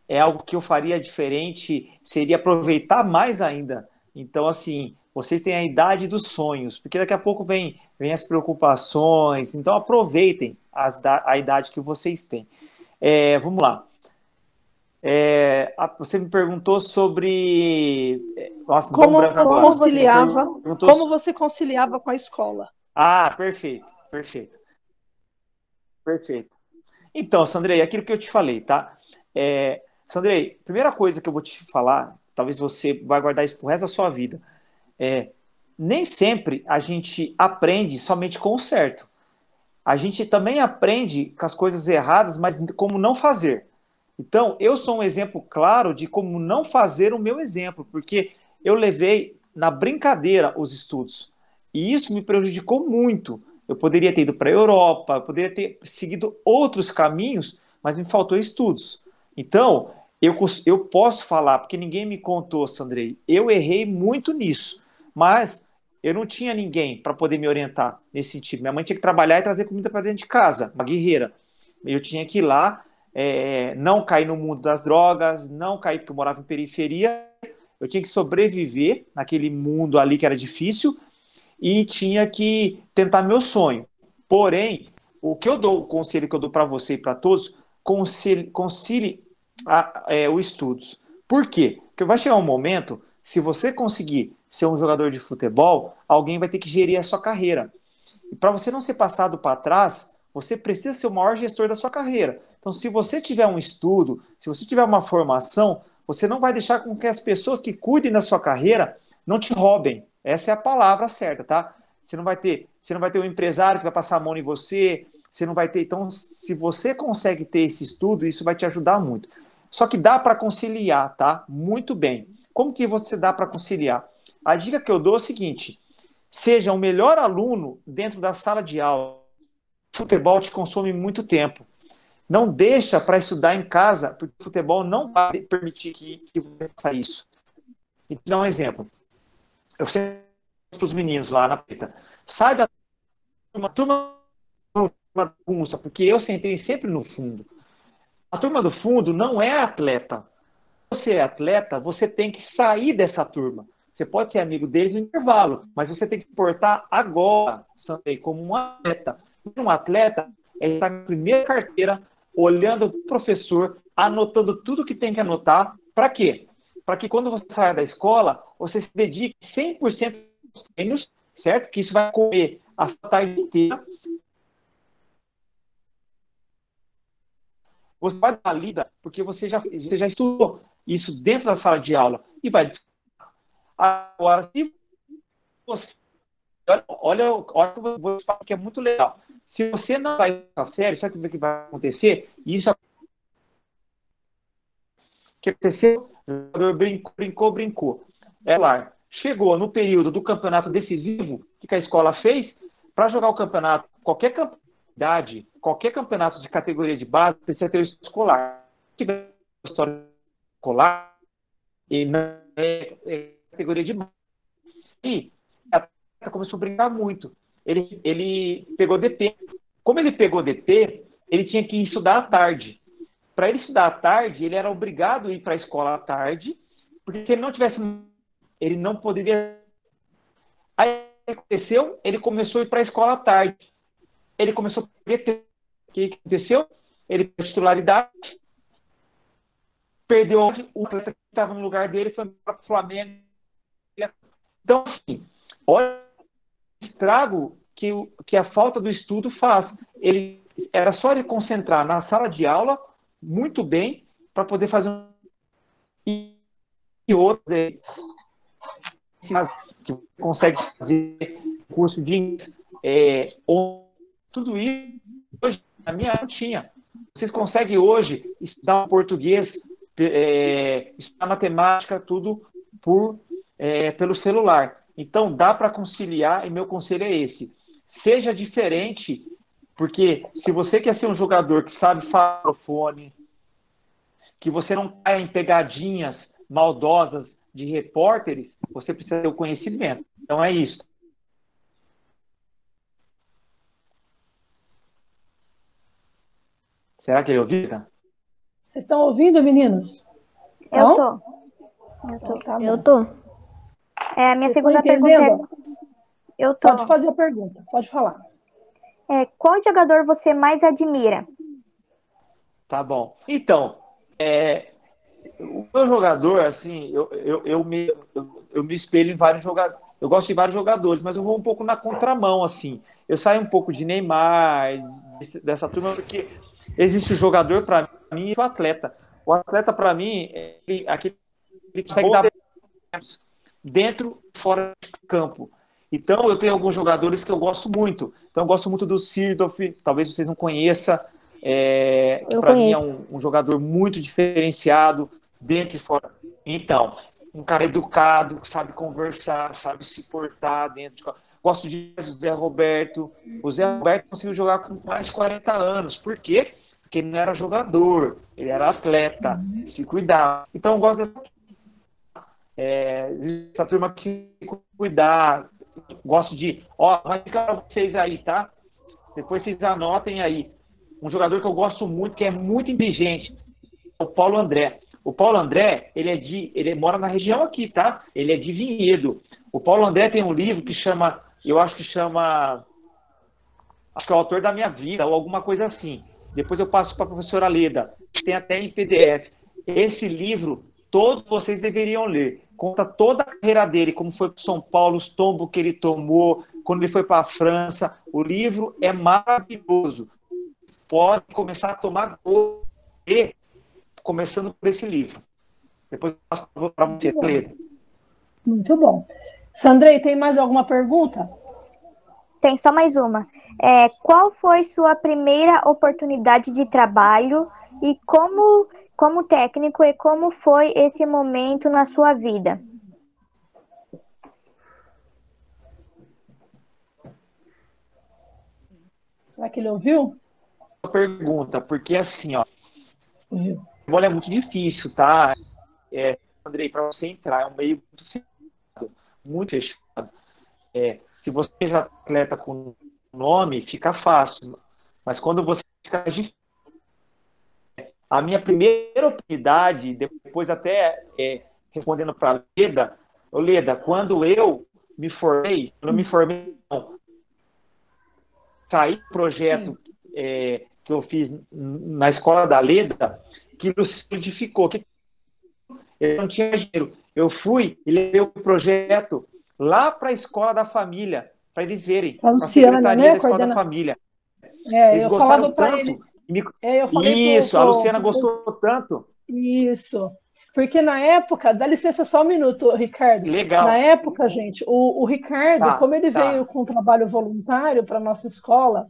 [SPEAKER 2] é algo que eu faria diferente, seria aproveitar mais ainda. Então, assim, vocês têm a idade dos sonhos, porque daqui a pouco vem as preocupações. Então, aproveitem a idade que vocês têm. Vamos lá. Você me perguntou sobre... Nossa,
[SPEAKER 1] como você conciliava com a escola?
[SPEAKER 2] Ah, perfeito. Então, Sandrei, aquilo que eu te falei, tá? Sandrei, primeira coisa que eu vou te falar, talvez você vai guardar isso pro resto da sua vida, nem sempre a gente aprende somente com o certo. A gente também aprende com as coisas erradas, mas como não fazer. Então, eu sou um exemplo claro de como não fazer o meu exemplo, porque eu levei na brincadeira os estudos. E isso me prejudicou muito. Eu poderia ter ido para a Europa, eu poderia ter seguido outros caminhos, mas me faltou estudos. Então, eu posso falar, porque ninguém me contou, Sandrei, eu errei muito nisso, mas eu não tinha ninguém para poder me orientar nesse sentido. Minha mãe tinha que trabalhar e trazer comida para dentro de casa, uma guerreira. Eu tinha que ir lá, não cair no mundo das drogas, não cair porque eu morava em periferia. Eu tinha que sobreviver naquele mundo ali que era difícil e tinha que tentar meu sonho. Porém, o conselho que eu dou para você e para todos, concilie os estudos. Por quê? Porque vai chegar um momento, se você conseguir ser um jogador de futebol, alguém vai ter que gerir a sua carreira. E para você não ser passado para trás, você precisa ser o maior gestor da sua carreira. Então, se você tiver um estudo, se você tiver uma formação, você não vai deixar com que as pessoas que cuidem da sua carreira não te roubem. Essa é a palavra certa, tá? Você não vai ter um empresário que vai passar a mão em você, você não vai ter. Então, se você consegue ter esse estudo, isso vai te ajudar muito. Só que dá para conciliar, tá? Muito bem. Como que você dá para conciliar? A dica que eu dou é o seguinte: seja o melhor aluno dentro da sala de aula. O futebol te consome muito tempo. Não deixa para estudar em casa, porque o futebol não vai permitir que você faça isso. E te dar um exemplo. Eu sempre para os meninos lá na preta, sai da turma bagunça, porque eu sentei sempre no fundo. A turma do fundo não é atleta. Se você é atleta, você tem que sair dessa turma. Você pode ser amigo deles no intervalo, mas você tem que se portar agora, como um atleta. Um atleta está na primeira carteira, olhando o professor, anotando tudo que tem que anotar. Para quê? Para que quando você sair da escola, você se dedique 100% aos treinos, certo? Que isso vai comer a tarde inteira. Você vai dar lida porque você já estudou isso dentro da sala de aula e vai. Agora, se você, olha o que eu vou falar que é muito legal. Se você não vai a sério, sabe o que vai acontecer? Isso que aconteceu, o jogador brincou. É lá. Chegou no período do campeonato decisivo, o que a escola fez? Para jogar o campeonato, qualquer campeonato de categoria de base, precisa ter escolar. Se tiver história escolar, e não é categoria de base. E a atleta começou a brincar muito. Ele pegou DP. Como ele pegou DP, ele tinha que estudar à tarde. Para ele estudar à tarde, ele era obrigado a ir para a escola à tarde, porque se ele não tivesse, ele não poderia. Aí aconteceu, ele começou a ir para a escola à tarde. Ele começou a perder. O que aconteceu? Ele perdeu a titularidade, perdeu o atleta que estava no lugar dele, foi para o Flamengo. Então, assim, olha o estrago que a falta do estudo faz. Era só ele concentrar na sala de aula muito bem para poder fazer e outro que consegue fazer curso de inglês, tudo isso hoje na minha não tinha. Vocês conseguem hoje estudar português, estudar matemática, tudo pelo celular. Então dá para conciliar e meu conselho é esse: seja diferente. Porque se você quer ser um jogador que sabe falar no fone, que você não caia em pegadinhas maldosas de repórteres, você precisa ter o conhecimento. Então é isso. Será que ele ouviu?
[SPEAKER 1] Vocês estão ouvindo, meninos?
[SPEAKER 5] Eu tô.
[SPEAKER 3] Eu tô.
[SPEAKER 5] A minha
[SPEAKER 1] Vocês
[SPEAKER 5] segunda
[SPEAKER 1] estão
[SPEAKER 5] pergunta
[SPEAKER 1] entendendo?
[SPEAKER 5] Eu tô.
[SPEAKER 1] Pode fazer a pergunta, pode falar.
[SPEAKER 5] Qual jogador você mais admira?
[SPEAKER 2] Tá bom. Então, o meu jogador, assim, eu me espelho em vários jogadores. Eu gosto de vários jogadores, mas eu vou um pouco na contramão, assim. Eu saio um pouco de Neymar, dessa turma, porque existe o jogador, para mim, e o atleta. O atleta, para mim, aquele que consegue dar dentro e fora de campo. Então, eu tenho alguns jogadores que eu gosto muito. Então, eu gosto muito do Seedorf, talvez vocês não conheçam, que para mim é um jogador muito diferenciado, dentro e fora. Então, um cara educado, sabe conversar, sabe se portar dentro de... Gosto de Zé Roberto. O Zé Roberto conseguiu jogar com mais de 40 anos. Por quê? Porque ele não era jogador, ele era atleta, se cuidava. Então, eu gosto dessa turma que cuidar. Gosto de... vai ficar para vocês aí, tá? Depois vocês anotem aí. Um jogador que eu gosto muito, que é muito inteligente, é o Paulo André. O Paulo André, ele mora na região aqui, tá? Ele é de Vinhedo. O Paulo André tem um livro que chama, acho que é o Autor da Minha Vida, ou alguma coisa assim. Depois eu passo para a professora Leda. Tem até em PDF. Esse livro, todos vocês deveriam ler. Conta toda a carreira dele, como foi para São Paulo, os tombos que ele tomou, quando ele foi para a França. O livro é maravilhoso. Pode começar a tomar gosto, começando por esse livro. Depois eu passo para você ler.
[SPEAKER 1] Muito bom. Sandrei, tem mais alguma pergunta?
[SPEAKER 5] Tem só mais uma. Qual foi sua primeira oportunidade de trabalho e como técnico, e como foi esse momento na sua vida?
[SPEAKER 1] Será que ele ouviu?
[SPEAKER 2] Pergunta, porque assim,
[SPEAKER 1] Ouviu.
[SPEAKER 2] futebol é muito difícil, tá? Andrei, para você entrar, é um meio muito fechado. Se você é atleta com nome, fica fácil. Mas quando você fica difícil. A minha primeira oportunidade, depois até respondendo para a Leda, quando eu me formei, saí do projeto que eu fiz na escola da Leda, que nos solidificou. Eu não tinha dinheiro. Eu fui e levei o projeto lá para a escola da família, para eles verem.
[SPEAKER 1] A Luciana, né?
[SPEAKER 2] Da escola da família.
[SPEAKER 1] Eles gostaram tanto.
[SPEAKER 2] Isso, a Luciana gostou tanto.
[SPEAKER 1] Isso. Porque na época, dá licença só um minuto, Ricardo.
[SPEAKER 2] Legal.
[SPEAKER 1] Na época, gente, o Ricardo,
[SPEAKER 2] Tá,
[SPEAKER 1] como ele
[SPEAKER 2] tá.
[SPEAKER 1] veio com um trabalho voluntário para nossa escola,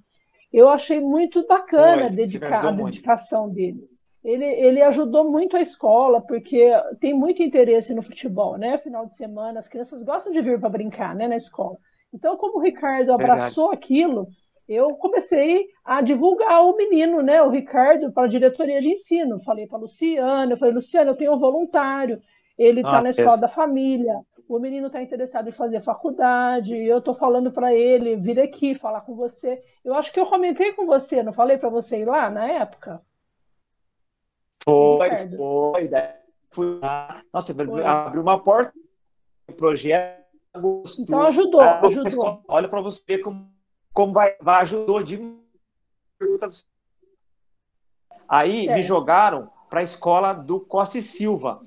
[SPEAKER 1] eu achei muito bacana
[SPEAKER 2] Foi, te
[SPEAKER 1] a
[SPEAKER 2] ajudou muito.
[SPEAKER 1] dedicação dele. Ele ajudou muito a escola, porque tem muito interesse no futebol, né? Final de semana, as crianças gostam de vir para brincar, né, na escola. Então, como o Ricardo abraçou aquilo, eu comecei a divulgar o menino, né, o Ricardo, para a diretoria de ensino. Falei para a Luciana, eu falei, Luciana, eu tenho um voluntário, ele está na escola da família, o menino está interessado em fazer faculdade, eu estou falando para ele vir aqui falar com você. Eu acho que eu comentei com você, não falei para você ir lá na época?
[SPEAKER 2] Foi.
[SPEAKER 1] Ricardo.
[SPEAKER 2] Fui lá. Nossa,
[SPEAKER 1] Foi.
[SPEAKER 2] abriu uma porta do projeto.
[SPEAKER 1] Então ajudou.
[SPEAKER 2] Olha para você ver como vai ajudou de perguntas. Aí me jogaram para a escola do Costa e Silva.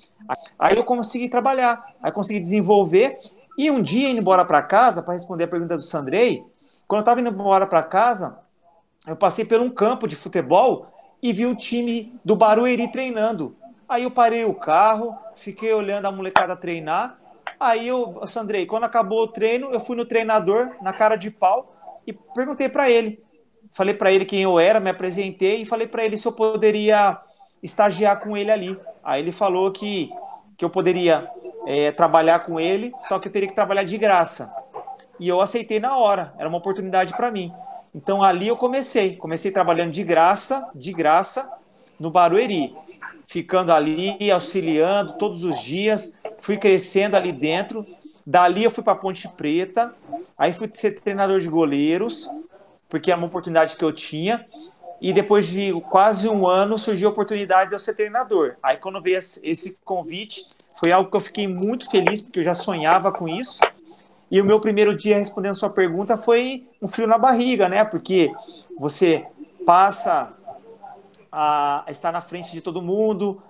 [SPEAKER 2] Aí eu consegui trabalhar, aí consegui desenvolver. E um dia, indo embora para casa, para responder a pergunta do Sandrei, quando eu estava indo embora para casa, eu passei por um campo de futebol e vi o time do Barueri treinando. Aí eu parei o carro, fiquei olhando a molecada treinar. Aí eu, Sandrei, quando acabou o treino, eu fui no treinador, na cara de pau, e perguntei para ele. Falei para ele quem eu era, me apresentei e falei para ele se eu poderia estagiar com ele ali. Aí ele falou que eu poderia trabalhar com ele, só que eu teria que trabalhar de graça. E eu aceitei na hora, era uma oportunidade para mim. Então ali eu comecei trabalhando de graça, no Barueri, ficando ali, auxiliando todos os dias, fui crescendo ali dentro. Dali eu fui para Ponte Preta, aí fui ser treinador de goleiros, porque era uma oportunidade que eu tinha, e depois de quase um ano surgiu a oportunidade de eu ser treinador. Aí quando veio esse convite, foi algo que eu fiquei muito feliz, porque eu já sonhava com isso. E o meu primeiro dia, respondendo sua pergunta, foi um frio na barriga, né? Porque você passa a estar na frente de todo mundo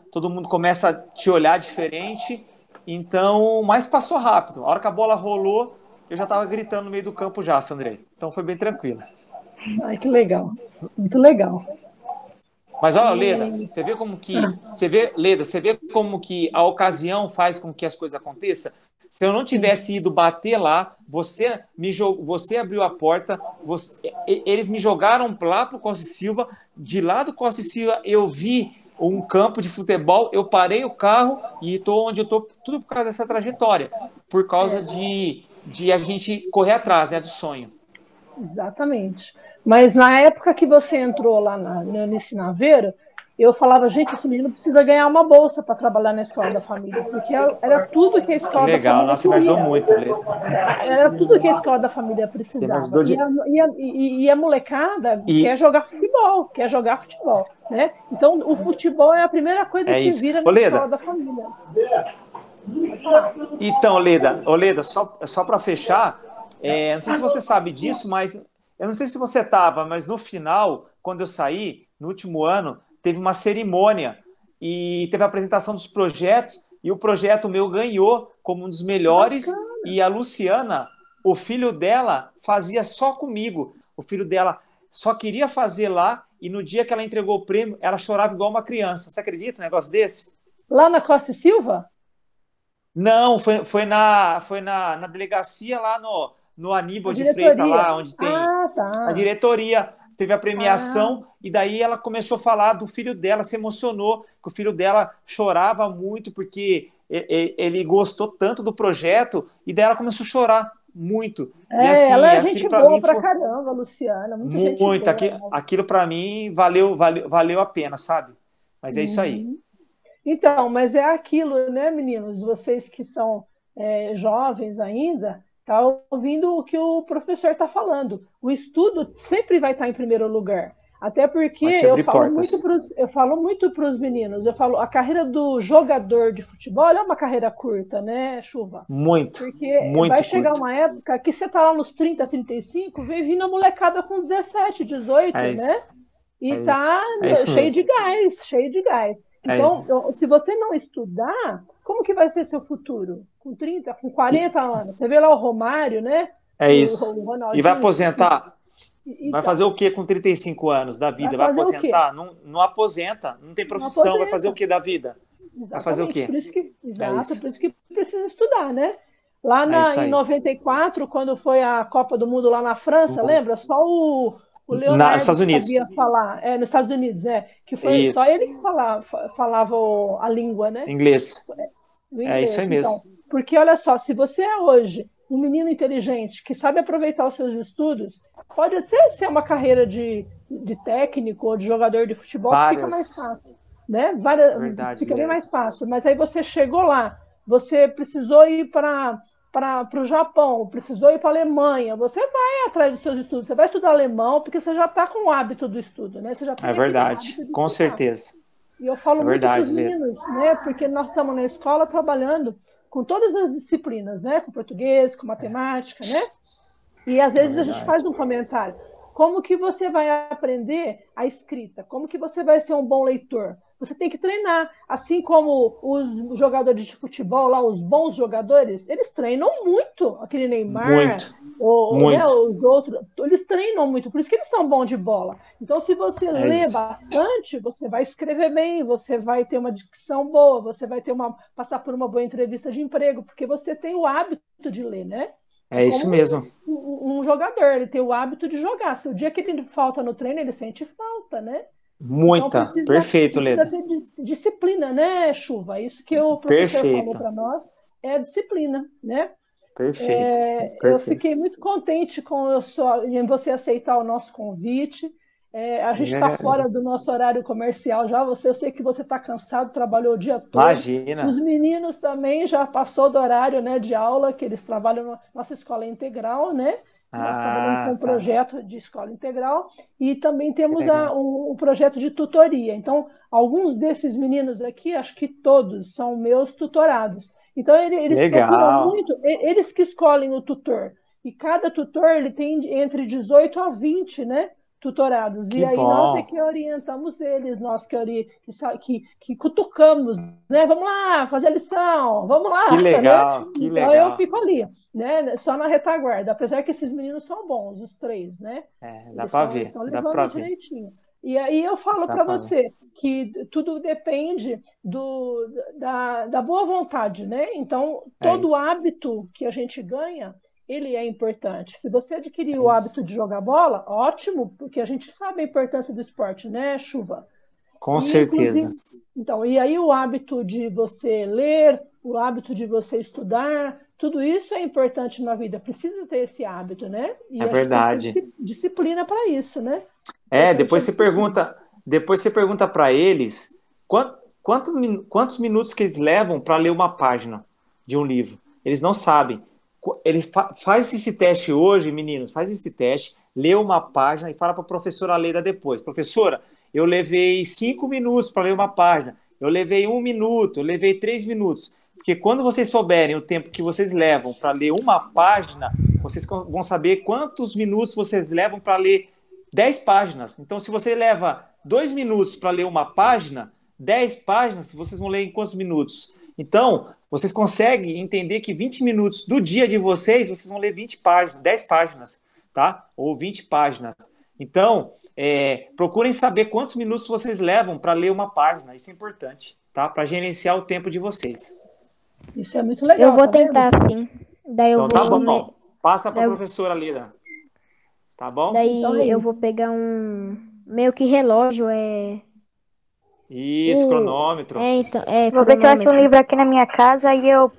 [SPEAKER 2] começa a te olhar diferente, então, mas passou rápido. A hora que a bola rolou, eu já estava gritando no meio do campo já, Sandrei. Então foi bem tranquilo.
[SPEAKER 1] Ai, que legal. Muito legal.
[SPEAKER 2] Mas olha, Leda, você vê como que a ocasião faz com que as coisas aconteçam? Se eu não tivesse ido bater lá, você abriu a porta, eles me jogaram lá para o Costa e Silva, de lá do Costa e Silva eu vi um campo de futebol, eu parei o carro e estou onde eu estou, tudo por causa dessa trajetória, por causa de a gente correr atrás, né, do sonho.
[SPEAKER 1] Exatamente. Mas na época que você entrou lá nesse Naveiro, eu falava, gente, esse menino precisa ganhar uma bolsa para trabalhar na escola da família, porque era tudo que a escola da família
[SPEAKER 2] legal, nossa, me ajudou muito, Lê.
[SPEAKER 1] Era tudo que a escola da família precisava. E a molecada quer jogar futebol, né? Então, o futebol é a primeira coisa que vira na escola da família.
[SPEAKER 2] Então, Leda, só para fechar, não sei se você sabe disso, mas eu não sei se você estava, mas no final, quando eu saí, no último ano, teve uma cerimônia e teve a apresentação dos projetos e o projeto meu ganhou como um dos melhores. Bacana. E a Luciana, o filho dela, fazia só comigo. O filho dela só queria fazer lá e no dia que ela entregou o prêmio, ela chorava igual uma criança. Você acredita um negócio desse?
[SPEAKER 1] Lá na Costa e Silva?
[SPEAKER 2] Não, foi na delegacia lá no Aníbal de Freitas, lá onde tem a diretoria. Teve a premiação e daí ela começou a falar do filho dela, se emocionou, que o filho dela chorava muito porque ele gostou tanto do projeto e daí ela começou a chorar muito. E assim,
[SPEAKER 1] ela é gente boa pra caramba, Luciana. Muito.
[SPEAKER 2] Aquilo para mim valeu a pena, sabe? Mas é isso aí.
[SPEAKER 1] Então, mas é aquilo, né, meninos? Vocês que são jovens ainda, tá ouvindo o que o professor está falando. O estudo sempre vai estar em primeiro lugar. Até porque eu falo muito para os meninos, a carreira do jogador de futebol é uma carreira curta, né, Chuva?
[SPEAKER 2] Muito.
[SPEAKER 1] Porque vai chegar uma época que você está lá nos 30, 35, vem vindo a molecada com 17, 18, né? E tá cheio de gás. Então, se você não estudar, como que vai ser seu futuro? Com 30, com 40 anos? Você vê lá o Romário, né?
[SPEAKER 2] É isso. E vai aposentar? Então, vai fazer o que com 35 anos da vida? Vai aposentar? Não aposenta, não tem profissão, vai fazer o que da vida? Vai fazer o quê?
[SPEAKER 1] Por isso que, exato,
[SPEAKER 2] isso.
[SPEAKER 1] por isso que precisa estudar, né? Lá
[SPEAKER 2] isso
[SPEAKER 1] em
[SPEAKER 2] aí.
[SPEAKER 1] 94, quando foi a Copa do Mundo lá na França, lembra? Só o Leonardo
[SPEAKER 2] Estados Unidos.
[SPEAKER 1] sabia falar, nos Estados Unidos, que foi
[SPEAKER 2] Isso.
[SPEAKER 1] só ele que falava a língua, né?
[SPEAKER 2] Inglês.
[SPEAKER 1] O inglês.
[SPEAKER 2] Isso aí mesmo.
[SPEAKER 1] Então, porque olha só, se você é hoje um menino inteligente que sabe aproveitar os seus estudos, pode ser uma carreira de técnico ou de jogador de futebol, que fica mais fácil, né?
[SPEAKER 2] Verdade,
[SPEAKER 1] fica bem mais fácil. Mas aí você chegou lá, você precisou ir para o Japão, precisou ir para a Alemanha, você vai atrás dos seus estudos, você vai estudar alemão, porque você já está com o hábito do estudo, né? Você já tem
[SPEAKER 2] É verdade, com certeza.
[SPEAKER 1] E eu falo muito para os meninos, né? Porque nós estamos na escola trabalhando com todas as disciplinas, né? Com português, com matemática, né? E às vezes a gente faz um comentário. Como que você vai aprender a escrita? Como que você vai ser um bom leitor? Você tem que treinar. Assim como os jogadores de futebol, lá, os bons jogadores, eles treinam muito. Aquele Neymar,
[SPEAKER 2] muito.
[SPEAKER 1] Né, os outros, eles treinam muito. Por isso que eles são bons de bola. Então, se você lê bastante, você vai escrever bem, você vai ter uma dicção boa, você vai passar por uma boa entrevista de emprego, porque você tem o hábito de ler, né?
[SPEAKER 2] É isso mesmo.
[SPEAKER 1] Um jogador, ele tem o hábito de jogar. Se o dia que ele falta no treino, ele sente falta, né?
[SPEAKER 2] Muita.
[SPEAKER 1] Então,
[SPEAKER 2] Perfeito, Leda.
[SPEAKER 1] Precisa ter disciplina, né, Chuva? Isso que o professor falou para nós é a disciplina, né?
[SPEAKER 2] Perfeito.
[SPEAKER 1] Eu fiquei muito contente em você aceitar o nosso convite. A gente está fora do nosso horário comercial já. Eu sei que você está cansado, trabalhou o dia todo.
[SPEAKER 2] Imagina.
[SPEAKER 1] Os meninos também já passou do horário, né, de aula, que eles trabalham na nossa escola integral, né? Nós trabalhamos com um projeto de escola integral e também temos um projeto de tutoria. Então, alguns desses meninos aqui, acho que todos são meus tutorados. Então, eles procuram muito, eles que escolhem o tutor. E cada tutor ele tem entre 18 a 20, né, tutorados. E aí nós é que orientamos eles, nós que cutucamos, né? Vamos lá, fazer a lição, vamos lá.
[SPEAKER 2] Que legal,
[SPEAKER 1] né?
[SPEAKER 2] Que
[SPEAKER 1] então
[SPEAKER 2] legal.
[SPEAKER 1] Eu fico ali, né? Só na retaguarda, apesar que esses meninos são bons, os três, né?
[SPEAKER 2] Dá para ver.
[SPEAKER 1] Estão levando direitinho. E aí eu falo para você que tudo depende da boa vontade, né? Então, todo hábito que a gente ganha, ele é importante. Se você adquirir o hábito de jogar bola, ótimo, porque a gente sabe a importância do esporte, né, Chuva?
[SPEAKER 2] Com certeza.
[SPEAKER 1] Então, e aí o hábito de você ler, o hábito de você estudar, tudo isso é importante na vida. Precisa ter esse hábito, né? E
[SPEAKER 2] é verdade.
[SPEAKER 1] Tem disciplina para isso, né?
[SPEAKER 2] Depois você pergunta para eles quantos minutos que eles levam para ler uma página de um livro. Eles não sabem. Faz esse teste hoje, meninos, faz esse teste, lê uma página e fala para a professora Leda depois. Professora, eu levei 5 minutos para ler uma página, eu levei 1 minuto, eu levei 3 minutos. Porque quando vocês souberem o tempo que vocês levam para ler uma página, vocês vão saber quantos minutos vocês levam para ler 10 páginas. Então, se você leva 2 minutos para ler uma página, 10 páginas, vocês vão ler em quantos minutos? Então, vocês conseguem entender que 20 minutos do dia de vocês vão ler 20 páginas, 10 páginas, tá? Ou 20 páginas. Então, procurem saber quantos minutos vocês levam para ler uma página. Isso é importante, tá? Para gerenciar o tempo de vocês.
[SPEAKER 1] Isso é muito legal.
[SPEAKER 3] Eu vou tentar, sim. Daí eu
[SPEAKER 2] então, tá bom. Passa para a professora Lida. Tá bom?
[SPEAKER 3] Daí então eu vou pegar meio que relógio,
[SPEAKER 2] Isso, cronômetro.
[SPEAKER 5] Vou ver se eu acho um livro aqui na minha casa, aí eu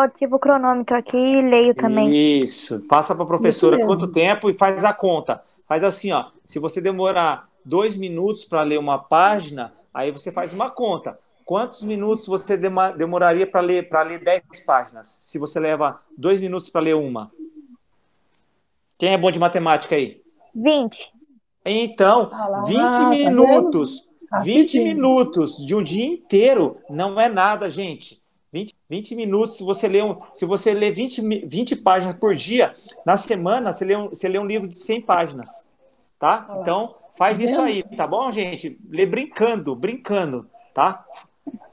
[SPEAKER 5] ativo o cronômetro aqui e leio também.
[SPEAKER 2] Isso, passa para a professora quanto tempo e faz a conta. Faz assim, ó, se você demorar 2 minutos para ler uma página, aí você faz uma conta. Quantos minutos você demoraria para ler 10 páginas? Se você leva 2 minutos para ler uma. Quem é bom de matemática aí?
[SPEAKER 5] 20.
[SPEAKER 2] Então, 20 minutos. 20 minutos de um dia inteiro não é nada, gente. 20 minutos, se você ler 20 páginas por dia, na semana você lê um livro de 100 páginas. Tá? Então, faz isso aí, tá bom, gente? Lê brincando, tá?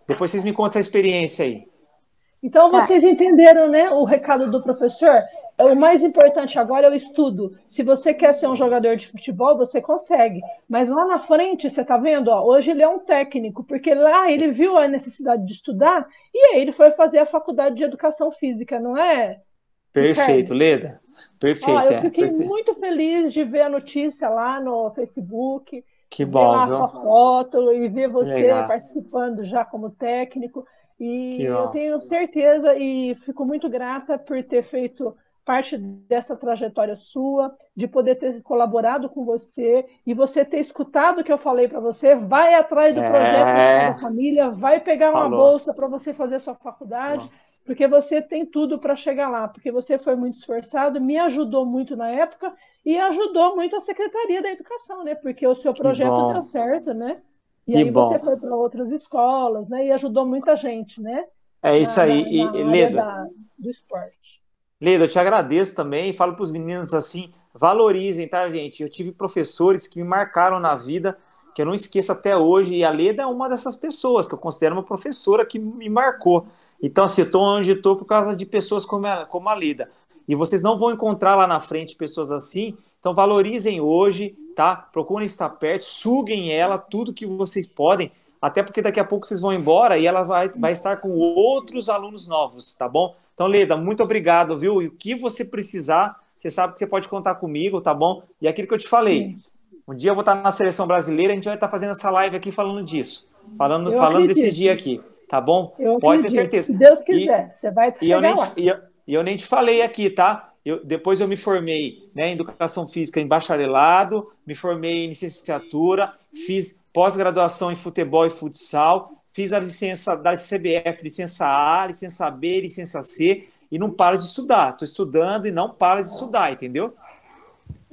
[SPEAKER 2] Depois vocês me contam essa experiência aí.
[SPEAKER 1] Então, vocês entenderam, né, o recado do professor? o mais importante agora é o estudo. Se você quer ser um jogador de futebol, você consegue. Mas lá na frente, você está vendo? Ó, hoje ele é um técnico, porque lá ele viu a necessidade de estudar e aí ele foi fazer a faculdade de educação física, não é?
[SPEAKER 2] Perfeito,
[SPEAKER 1] Ricardo?
[SPEAKER 2] Leda.
[SPEAKER 1] Ó,
[SPEAKER 2] Perfeito,
[SPEAKER 1] eu fiquei muito feliz de ver a notícia lá no Facebook,
[SPEAKER 2] Que
[SPEAKER 1] ver
[SPEAKER 2] bom,
[SPEAKER 1] lá a
[SPEAKER 2] viu?
[SPEAKER 1] sua foto e ver
[SPEAKER 2] Que
[SPEAKER 1] você
[SPEAKER 2] legal.
[SPEAKER 1] participando já como técnico. E
[SPEAKER 2] Que
[SPEAKER 1] eu
[SPEAKER 2] bom.
[SPEAKER 1] tenho certeza e fico muito grata por ter feito parte dessa trajetória sua, de poder ter colaborado com você e você ter escutado o que eu falei para você. Vai atrás do projeto da Escola da
[SPEAKER 2] É,
[SPEAKER 1] Família, vai pegar uma
[SPEAKER 2] falou.
[SPEAKER 1] bolsa para você fazer a sua faculdade,
[SPEAKER 2] Falou.
[SPEAKER 1] porque você tem tudo para chegar lá, porque você foi muito esforçado, me ajudou muito na época e ajudou muito a Secretaria da Educação, né? Porque o seu
[SPEAKER 2] Que
[SPEAKER 1] projeto deu
[SPEAKER 2] bom.
[SPEAKER 1] certo, né? E
[SPEAKER 2] Que
[SPEAKER 1] aí você
[SPEAKER 2] bom.
[SPEAKER 1] foi para outras escolas, né? E ajudou muita gente, né?
[SPEAKER 2] É isso aí. E,
[SPEAKER 1] Na área do esporte.
[SPEAKER 2] Leda, eu te agradeço também e falo para os meninos assim, valorizem, tá, gente? Eu tive professores que me marcaram na vida, que eu não esqueço até hoje, e a Leda é uma dessas pessoas, que eu considero uma professora que me marcou. Então, assim, eu estou onde estou por causa de pessoas como a Leda. E vocês não vão encontrar lá na frente pessoas assim, então valorizem hoje, tá? Procurem estar perto, suguem ela, tudo que vocês podem, até porque daqui a pouco vocês vão embora e ela vai estar com outros alunos novos, tá bom? Então, Leda, muito obrigado, viu? E o que você precisar, você sabe que você pode contar comigo, tá bom? E aquilo que eu te falei,
[SPEAKER 1] Sim.
[SPEAKER 2] um dia eu vou estar na seleção brasileira, a gente vai estar fazendo essa live aqui falando disso,
[SPEAKER 1] Eu
[SPEAKER 2] falando desse
[SPEAKER 1] acredito.
[SPEAKER 2] dia aqui, tá bom?
[SPEAKER 1] Eu
[SPEAKER 2] Pode ter
[SPEAKER 1] acredito.
[SPEAKER 2] certeza.
[SPEAKER 1] Se Deus quiser, você vai
[SPEAKER 2] E eu
[SPEAKER 1] chegar
[SPEAKER 2] nem te,
[SPEAKER 1] lá.
[SPEAKER 2] eu nem te falei aqui, tá? Depois eu me formei, né, em Educação Física em bacharelado, me formei em licenciatura, fiz pós-graduação em futebol e futsal, fiz a licença da CBF, licença A, licença B, licença C, e não paro de estudar. Estou estudando e não paro de estudar, entendeu?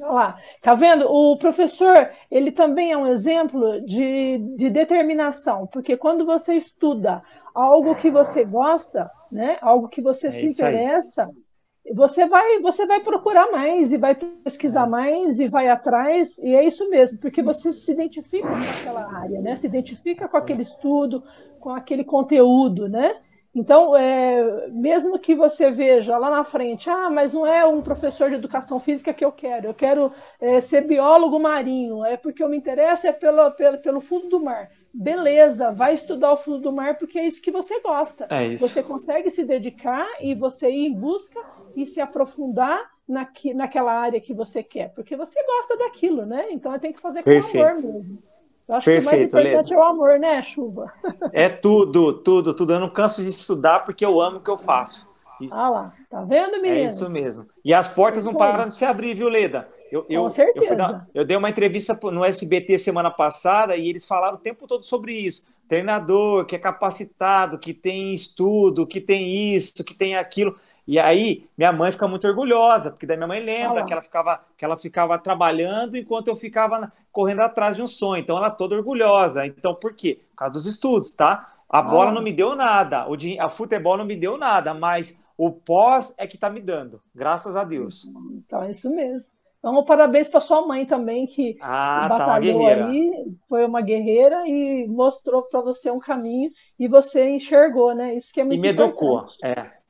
[SPEAKER 1] Olha lá, tá vendo? O professor, ele também é um exemplo de determinação, porque quando você estuda algo que você gosta, né, algo que você
[SPEAKER 2] É
[SPEAKER 1] se
[SPEAKER 2] isso aí.
[SPEAKER 1] interessa, você vai procurar mais e vai pesquisar mais e vai atrás, e é isso mesmo, porque você se identifica com aquela área, né? Se identifica com aquele estudo, com aquele conteúdo, né? Então, mesmo que você veja lá na frente, mas não é um professor de educação física que eu quero ser biólogo marinho, é porque eu me interesso pelo fundo do mar. Beleza, vai estudar o fundo do mar porque é isso que você gosta.
[SPEAKER 2] É isso.
[SPEAKER 1] Você consegue se dedicar e você ir em busca e se aprofundar naquela área que você quer, porque você gosta daquilo, né? Então tem que fazer com amor mesmo. Eu acho que o mais
[SPEAKER 2] Perfeito,
[SPEAKER 1] importante
[SPEAKER 2] Leda.
[SPEAKER 1] é o amor, né, Chuva?
[SPEAKER 2] É tudo, tudo, tudo. Eu não canso de estudar porque eu amo o que eu faço.
[SPEAKER 1] Ah lá, tá vendo, meninos?
[SPEAKER 2] É isso mesmo. E as portas não param de se abrir, viu, Leda?
[SPEAKER 1] Com certeza.
[SPEAKER 2] Eu dei uma entrevista no SBT semana passada e eles falaram o tempo todo sobre isso. Treinador que é capacitado, que tem estudo, que tem isso, que tem aquilo. E aí, minha mãe fica muito orgulhosa, porque daí minha mãe lembra que ela ficava trabalhando enquanto eu ficava correndo atrás de um sonho. Então, ela é toda orgulhosa. Então, por quê? Por causa dos estudos, tá? A bola não me deu nada, o futebol não me deu nada, mas o pós é que tá me dando, graças a Deus.
[SPEAKER 1] Então, é isso mesmo. Então, parabéns para sua mãe também, que
[SPEAKER 2] tá uma guerreira.
[SPEAKER 1] aí, foi uma guerreira e mostrou para você um caminho e você enxergou, né? Isso que é muito importante.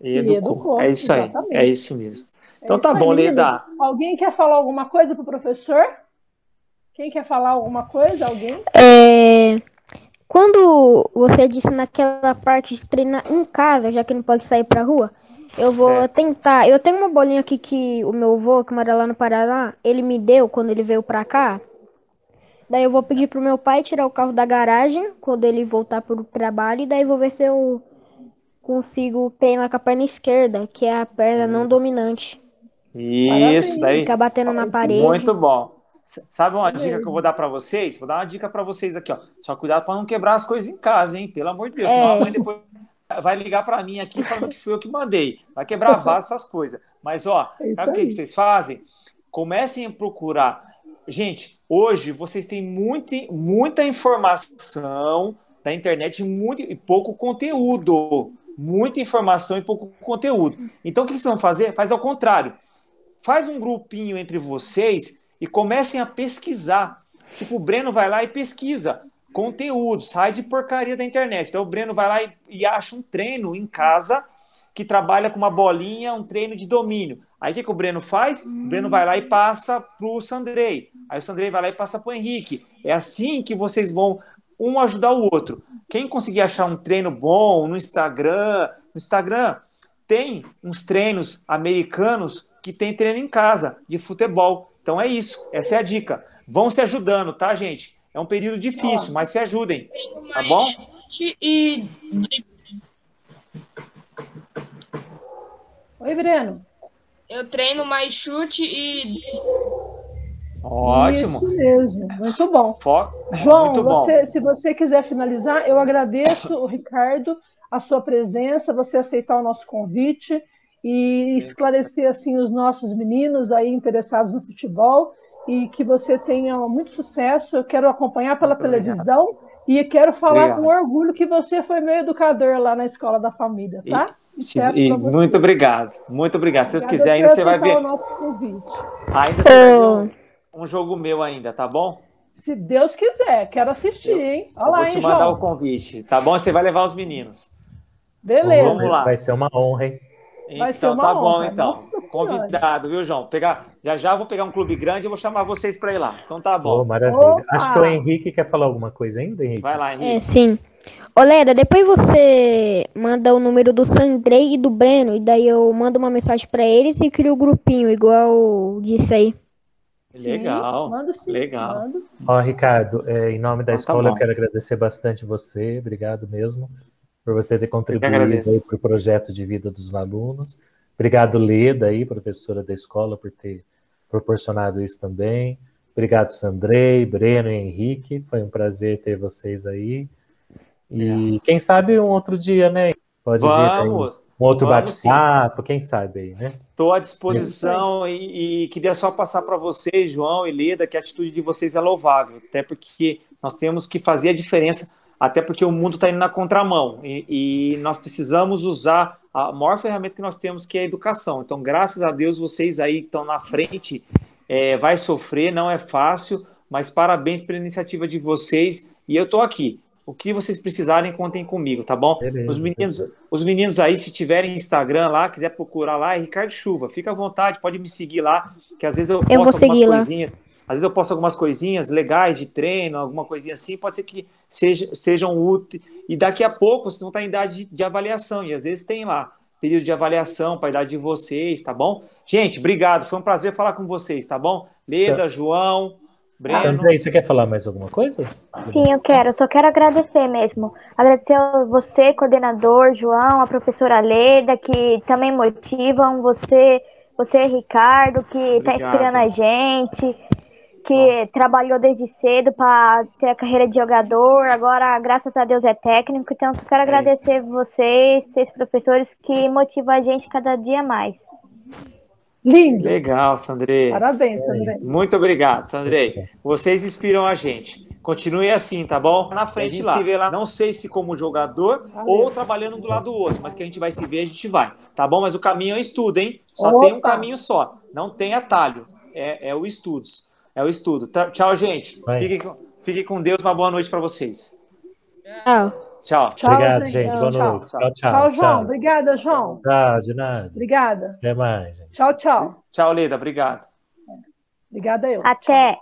[SPEAKER 2] E me educou. É isso aí, exatamente. É isso mesmo. Então tá bom, Leda.
[SPEAKER 1] Alguém quer falar alguma coisa para o professor? Quem quer falar alguma coisa? Alguém?
[SPEAKER 3] Quando você disse naquela parte de treinar em casa, já que não pode sair pra rua, eu vou tentar. Eu tenho uma bolinha aqui que o meu avô, que mora lá no Paraná, ele me deu quando ele veio pra cá. Daí eu vou pedir pro meu pai tirar o carro da garagem quando ele voltar pro trabalho. E daí vou ver se eu consigo treinar com a perna esquerda, que é a perna não dominante.
[SPEAKER 2] Isso, daí.
[SPEAKER 3] Ficar batendo na parede.
[SPEAKER 2] Muito bom. Sabe uma dica que eu vou dar para vocês? Vou dar uma dica para vocês aqui, ó. Só cuidado para não quebrar as coisas em casa, hein? Pelo amor de Deus. Senão a mãe depois vai ligar para mim aqui falando que fui eu que mandei. Vai quebrar vaso, essas coisas. Mas, ó, sabe o que vocês fazem? Comecem a procurar. Gente, hoje vocês têm muita informação da internet e pouco conteúdo. Muita informação e pouco conteúdo. Então, o que vocês vão fazer? Faz ao contrário. Faz um grupinho entre vocês e comecem a pesquisar. Tipo, o Breno vai lá e pesquisa conteúdo, sai de porcaria da internet. Então, o Breno vai lá e acha um treino em casa que trabalha com uma bolinha, um treino de domínio. Aí o que o Breno faz? O Breno vai lá e passa para o Sandrei. Aí o Sandrei vai lá e passa para o Henrique. É assim que vocês vão um ajudar o outro. Quem conseguir achar um treino bom no Instagram tem uns treinos americanos que tem treino em casa de futebol. Então é isso, essa é a dica. Vão se ajudando, tá, gente? É um período difícil, mas se ajudem, tá bom?
[SPEAKER 1] Oi, Breno.
[SPEAKER 4] Eu treino mais chute e...
[SPEAKER 2] Ótimo.
[SPEAKER 1] Isso mesmo, muito bom. João,
[SPEAKER 2] muito bom.
[SPEAKER 1] se você quiser finalizar, eu agradeço, o Ricardo, a sua presença, você aceitar o nosso convite e esclarecer assim os nossos meninos aí interessados no futebol e que você tenha muito sucesso. Eu quero acompanhar pela televisão e quero falar com orgulho que você foi meu educador lá na Escola da Família, tá?
[SPEAKER 2] Muito obrigado, muito obrigado. Se Deus quiser, ainda você vai ver.
[SPEAKER 1] O nosso convite.
[SPEAKER 2] Ainda você vai ver um jogo meu ainda, tá bom?
[SPEAKER 1] Se Deus quiser, quero assistir, hein? Olha lá,
[SPEAKER 2] vou te mandar o convite, tá bom? Você vai levar os meninos.
[SPEAKER 1] Beleza.
[SPEAKER 2] Vamos lá.
[SPEAKER 6] Vai ser uma honra, hein?
[SPEAKER 2] Então tá bom, então. Convidado, viu, João? Já vou pegar um clube grande e vou chamar vocês para ir lá. Então tá bom.
[SPEAKER 6] Oh, maravilha. Opa! Acho que o Henrique quer falar alguma coisa ainda, Henrique.
[SPEAKER 2] Vai lá, Henrique.
[SPEAKER 3] Sim. Ô, Leda, depois você manda o número do Sandrei e do Breno, e daí eu mando uma mensagem para eles e crio o grupinho, igual disse aí.
[SPEAKER 2] Legal,
[SPEAKER 1] sim,
[SPEAKER 2] legal.
[SPEAKER 1] Mando.
[SPEAKER 6] Ó, Ricardo, em nome da escola, eu quero agradecer bastante você, obrigado mesmo, por você ter contribuído aí para o projeto de vida dos alunos. Obrigado, Leda, aí, professora da escola, por ter proporcionado isso também. Obrigado, Sandrei, Breno e Henrique, foi um prazer ter vocês aí. E quem sabe um outro dia, né? Pode vir um outro bate-papo, quem sabe aí, né?
[SPEAKER 2] Estou à disposição e queria só passar para vocês, João e Leda, que a atitude de vocês é louvável, até porque nós temos que fazer a diferença, até porque o mundo está indo na contramão e nós precisamos usar a maior ferramenta que nós temos, que é a educação. Então, graças a Deus, vocês aí estão na frente, vai sofrer, não é fácil, mas parabéns pela iniciativa de vocês e eu estou aqui. O que vocês precisarem, contem comigo, tá bom?
[SPEAKER 6] Beleza,
[SPEAKER 2] os meninos aí, se tiverem Instagram lá, quiser procurar lá, é Ricardo Chuva. Fica à vontade, pode me seguir lá, que às vezes eu posto algumas coisinhas. Às vezes eu posto algumas coisinhas legais de treino, alguma coisinha assim, pode ser que sejam úteis. E daqui a pouco vocês vão estar em idade de avaliação, e às vezes tem lá período de avaliação para a idade de vocês, tá bom? Gente, obrigado, foi um prazer falar com vocês, tá bom? Leda, João... Breno.
[SPEAKER 6] Sandrei, você quer falar mais alguma coisa?
[SPEAKER 5] Sim, eu quero. Só quero agradecer mesmo. Agradecer a você, coordenador, João, a professora Leda, que também motivam. Você, Ricardo, que está inspirando a gente, que trabalhou desde cedo para ter a carreira de jogador. Agora, graças a Deus, é técnico. Então, só quero agradecer vocês professores, que motivam a gente cada dia mais.
[SPEAKER 1] Lindo.
[SPEAKER 2] Legal, Sandrei.
[SPEAKER 1] Parabéns, Sandrei.
[SPEAKER 2] Muito obrigado, Sandrei. Vocês inspiram a gente. Continue assim, tá bom? Na frente lá. Se vê lá, não sei se como jogador ou trabalhando do lado do outro, mas que a gente vai se ver, a gente vai, tá bom? Mas o caminho é o estudo, hein? Só tem um caminho só. Não tem atalho. É o estudos. É o estudo. Tchau, gente. Fiquem com Deus. Uma boa noite para vocês.
[SPEAKER 3] Tchau.
[SPEAKER 6] Obrigado, gente. Boa noite.
[SPEAKER 1] Tchau, João. Obrigada, João.
[SPEAKER 6] Tchau, de nada.
[SPEAKER 1] Obrigada.
[SPEAKER 6] Até mais, gente.
[SPEAKER 1] Tchau.
[SPEAKER 2] Tchau, Leda. Obrigado.
[SPEAKER 1] Obrigada eu.
[SPEAKER 5] Até.